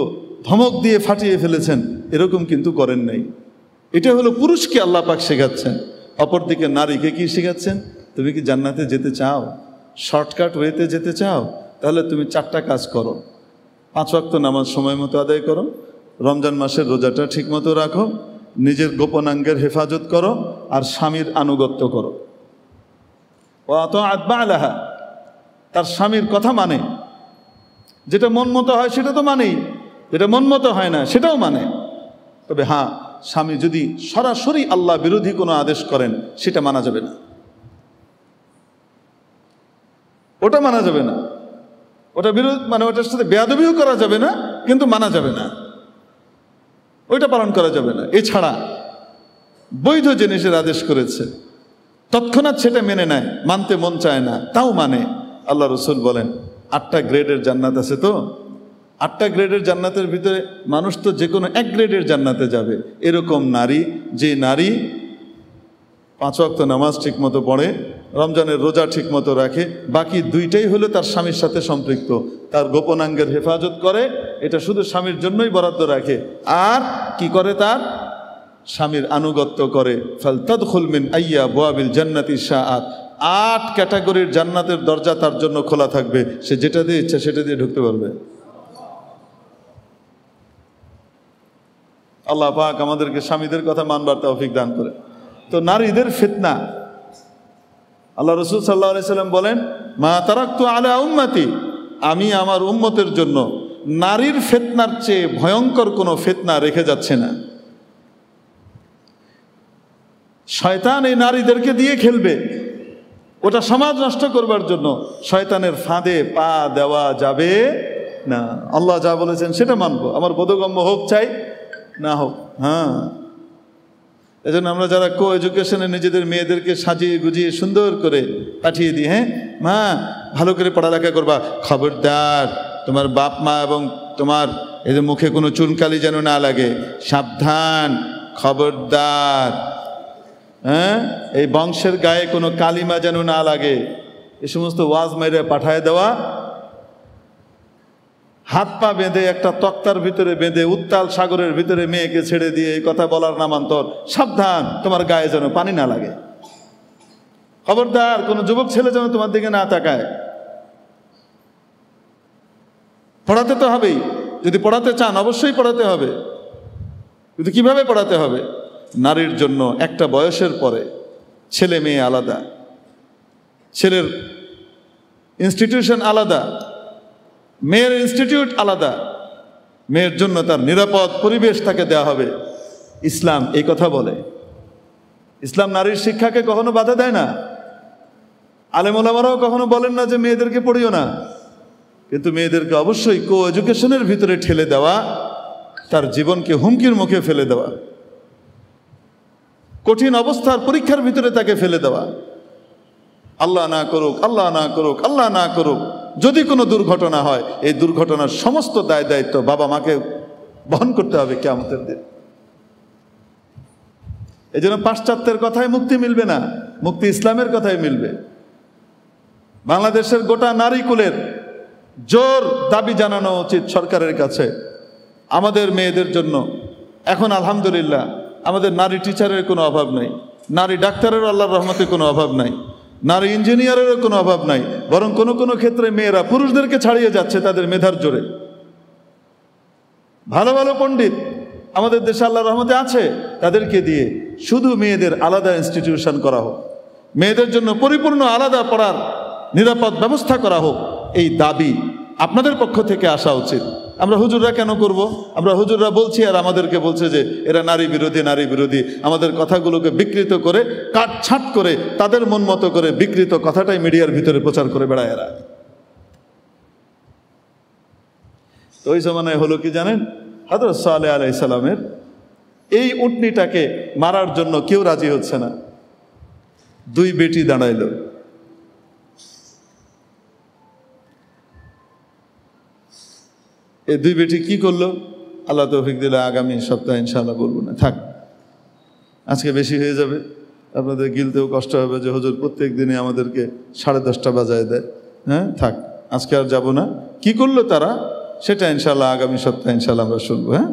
ধমক দিয়ে ফাটিয়ে ফেলেছেন, এরকম কিন্তু করেন নাই। এটা হলো পুরুষকে আল্লাহ পাক শেখাচ্ছেন। অপরদিকে নারীকে কি শেখাচ্ছেন? তুমি কি জান্নাতে যেতে চাও, শর্টকাট ওয়েতে যেতে চাও, তাহলে তুমি 4টা কাজ করো। 5 ওয়াক্ত নামাজ সময় মতো আদায় করো, রমজান মাসের রোজাটা ঠিক মতো রাখো, নিজের গোপনাঙ্গের হেফাজত করো, আর স্বামীর আনুগত্য করো। ও আত আতবা আলাহা, তার স্বামীর কথা মানে। যেটা মন মতো হয় সেটা তো মানেই, যেটা মন মতো হয় না সেটাও মানে। তবে হ্যাঁ, স্বামী যদি সরাসরি আল্লাহ বিরোধী কোনো আদেশ করেন সেটা মানা যাবে না, ওটা মানা যাবে না। ওটা বিরোধ মানে ওটার সাথে বেয়াদবিও করা যাবে না, কিন্তু মানা যাবে না, ওইটা পালন করা যাবে না। এছাড়া বৈধ জিনিসের আদেশ করেছে, তৎক্ষণাৎ সেটা মেনে নেয়, মানতে মন চায় না, তাও মানে। আল্লাহ রসুল বলেন 8টা গ্রেডের জান্নাত আছে, তো 8টা গ্রেডের জান্নাতের ভিতরে মানুষ তো যে কোনো 1 গ্রেডের জান্নাতে যাবে। এরকম নারী, যে নারী 5 ওয়াক্ত নামাজ ঠিক মতো পড়ে, রমজানের রোজা ঠিক মতো রাখে, বাকি 2টাই হলো তার স্বামীর সাথে সম্পৃক্ত, তার গোপনাঙ্গের হেফাজত করে, এটা শুধু স্বামীর জন্যই বরাদ্দ রাখে, আর কি করে, তার স্বামীর আনুগত্য করে। ফালতাদখুল মিন আইয়া বুয়াবিল জান্নাতি শাআত, 8 ক্যাটাগরির জান্নাতের দরজা তার জন্য খোলা থাকবে, সে যেটা দিয়ে ইচ্ছা সেটা দিয়ে ঢুকতে পারবে। আল্লাহ পাক আমাদেরকে স্বামীদের কথা মানবার তৌফিক দান করে। তো নারীদের ফিতনা, আল্লাহ রসুল সাল্লাল্লাহু আলাইহি সাল্লাম বলেন, মা তারাকতু আলা উম্মতি, আমি আমার উম্মতের জন্য নারীর ফিতনার চেয়ে ভয়ঙ্কর কোনো ফিতনা রেখে যাচ্ছে না। শয়তান এই নারীদেরকে দিয়ে খেলবে, ওটা সমাজ নষ্ট করবার জন্য। শয়তানের ফাঁদে পা দেওয়া যাবে না। আল্লাহ যা বলেছেন সেটা মানবো, আমার বোধগম্য হোক চাই না হোক। হ্যাঁ, এজন্য আমরা যারা কো এডুকেশনে নিজেদের মেয়েদেরকে সাজিয়ে গুজিয়ে সুন্দর করে পাঠিয়ে দিই, হ্যাঁ মা ভালো করে পড়ালেখা করবা, খবরদার তোমার বাপ মা এবং তোমার এদের মুখে কোনো চুনকালি যেন না লাগে, সাবধান, খবরদার, হ্যাঁ এই বংশের গায়ে কোনো কালিমা যেন না লাগে, এই সমস্ত ওয়াজ মেরে পাঠায় দেওয়া। হাত পা বেঁধে একটা তক্তার ভিতরে বেঁধে উত্তাল সাগরের ভিতরে মেয়েকে ছেড়ে দিয়ে এই কথা বলার নামান্তর, সাবধান তোমার গায়ে যেন পানি না লাগে, খবরদার কোনো যুবক ছেলে যেন তোমার দিকে না তাকায়। পড়াতে তো হবেই, যদি পড়াতে চান অবশ্যই পড়াতে হবে, কিন্তু কিভাবে পড়াতে হবে? নারীর জন্য একটা বয়সের পরে ছেলে মেয়ে আলাদা, ছেলের ইনস্টিটিউশন আলাদা, মেয়ের ইনস্টিটিউট আলাদা, মেয়ের জন্য তার নিরাপদ পরিবেশ তাকে দেওয়া হবে। ইসলাম এই কথা বলে। ইসলাম নারীর শিক্ষাকে কখনো বাধা দেয় না। আলেম ওলামারাও কখনো বলেন না যে মেয়েদেরকে পড়িও না, কিন্তু মেয়েদেরকে অবশ্যই কো এডুকেশনের ভিতরে ঠেলে দেওয়া, তার জীবনকে হুমকির মুখে ফেলে দেওয়া, কঠিন অবস্থার পরীক্ষার ভিতরে তাকে ফেলে দেওয়া। আল্লাহ না করুক, আল্লাহ না করুক, আল্লাহ না করুক, যদি কোনো দুর্ঘটনা হয় এই দুর্ঘটনার সমস্ত দায় দায়িত্ব বাবা মাকে বহন করতে হবে কিয়ামতের দিন। এই জন্য পাশ্চাত্যের কথায় মুক্তি মিলবে না, মুক্তি ইসলামের কথাই মিলবে। বাংলাদেশের গোটা নারী কুলের জোর দাবি জানানো উচিত সরকারের কাছে, আমাদের মেয়েদের জন্য এখন আলহামদুলিল্লাহ আমাদের নারী টিচারের কোনো অভাব নাই, নারী ডাক্তারেরও আল্লাহর রহমতে কোনো অভাব নাই, নারী ইঞ্জিনিয়ারেরও কোনো অভাব নাই, বরং কোনো কোনো ক্ষেত্রে মেয়েরা পুরুষদেরকে ছাড়িয়ে যাচ্ছে তাদের মেধার জোরে। ভালো ভালো পণ্ডিত আমাদের দেশে আল্লাহর রহমতে আছে, তাদেরকে দিয়ে শুধু মেয়েদের আলাদা ইনস্টিটিউশন করা হোক, মেয়েদের জন্য পরিপূর্ণ আলাদা পড়ার নিরাপদ ব্যবস্থা করা হোক, এই দাবি আপনাদের পক্ষ থেকে আসা উচিত। আমরা হুজুররা কেন করব? আমরা হুজুররা বলছি আর আমাদেরকে বলছে যে এরা নারী বিরোধী, নারী বিরোধী। আমাদের কথাগুলোকে বিকৃত করে, কাটছাঁট করে, তাদের মন মতো করে বিকৃত কথাটাই মিডিয়ার ভিতরে প্রচার করে বেড়ায় এরা। তো ওই জমানায় হলো কি জানেন, হযরত সালেহ আলাইহিস সালামের এই উটনিটাকে মারার জন্য কেউ রাজি হচ্ছে না। 2 বেটি দাঁড়াইল। এই 2 বেটি কি করলো? আল্লাহ তৌফিক দিলে আগামী সপ্তাহে ইনশাআল্লাহ বলবো না, থাক, আজকে বেশি হয়ে যাবে। আপনাদের গিলতেও কষ্ট হবে যে হুজুর প্রত্যেক দিনই আমাদেরকে 10:30 বাজায় দেয়। হ্যাঁ, থাক, আজকে আর যাব না। কি করলো তারা সেটা ইনশাআল্লাহ আগামী সপ্তাহে ইনশাআল্লাহ আমরা শুনবো। হ্যাঁ,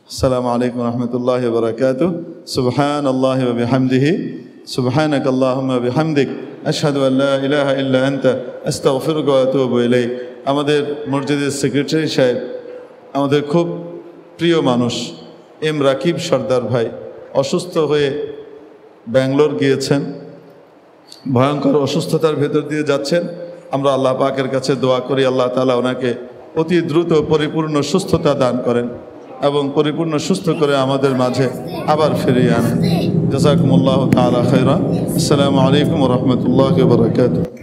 আসসালামু আলাইকুম রহমতুল্লাহি ওয়া বারাকাতুহু। সুবহানাল্লাহি ওয়া বিহামদিহি, সুবহানাকাল্লাহুম্মা ওয়া বিহামদিক, আশহাদু আল লা ইলাহা ইল্লা আনতা, আস্তাগফিরুকা ওয়া আতুবু ইলাইক। আমাদের মসজিদের সেক্রেটারি সাহেব, আমাদের খুব প্রিয় মানুষ এম রাকিব সর্দার ভাই অসুস্থ হয়ে ব্যাঙ্গালোর গিয়েছেন, ভয়ঙ্কর অসুস্থতার ভেতর দিয়ে যাচ্ছেন। আমরা আল্লাহ পাকের কাছে দোয়া করি আল্লাহ তাআলা ওনাকে অতি দ্রুত পরিপূর্ণ সুস্থতা দান করেন এবং পরিপূর্ণ সুস্থ করে আমাদের মাঝে আবার ফিরিয়ে আনেন। জাযাকুমুল্লাহু তাআলা খায়রা। আসসালামু আলাইকুম ওয়া রাহমাতুল্লাহি ওয়া বারাকাতুহু।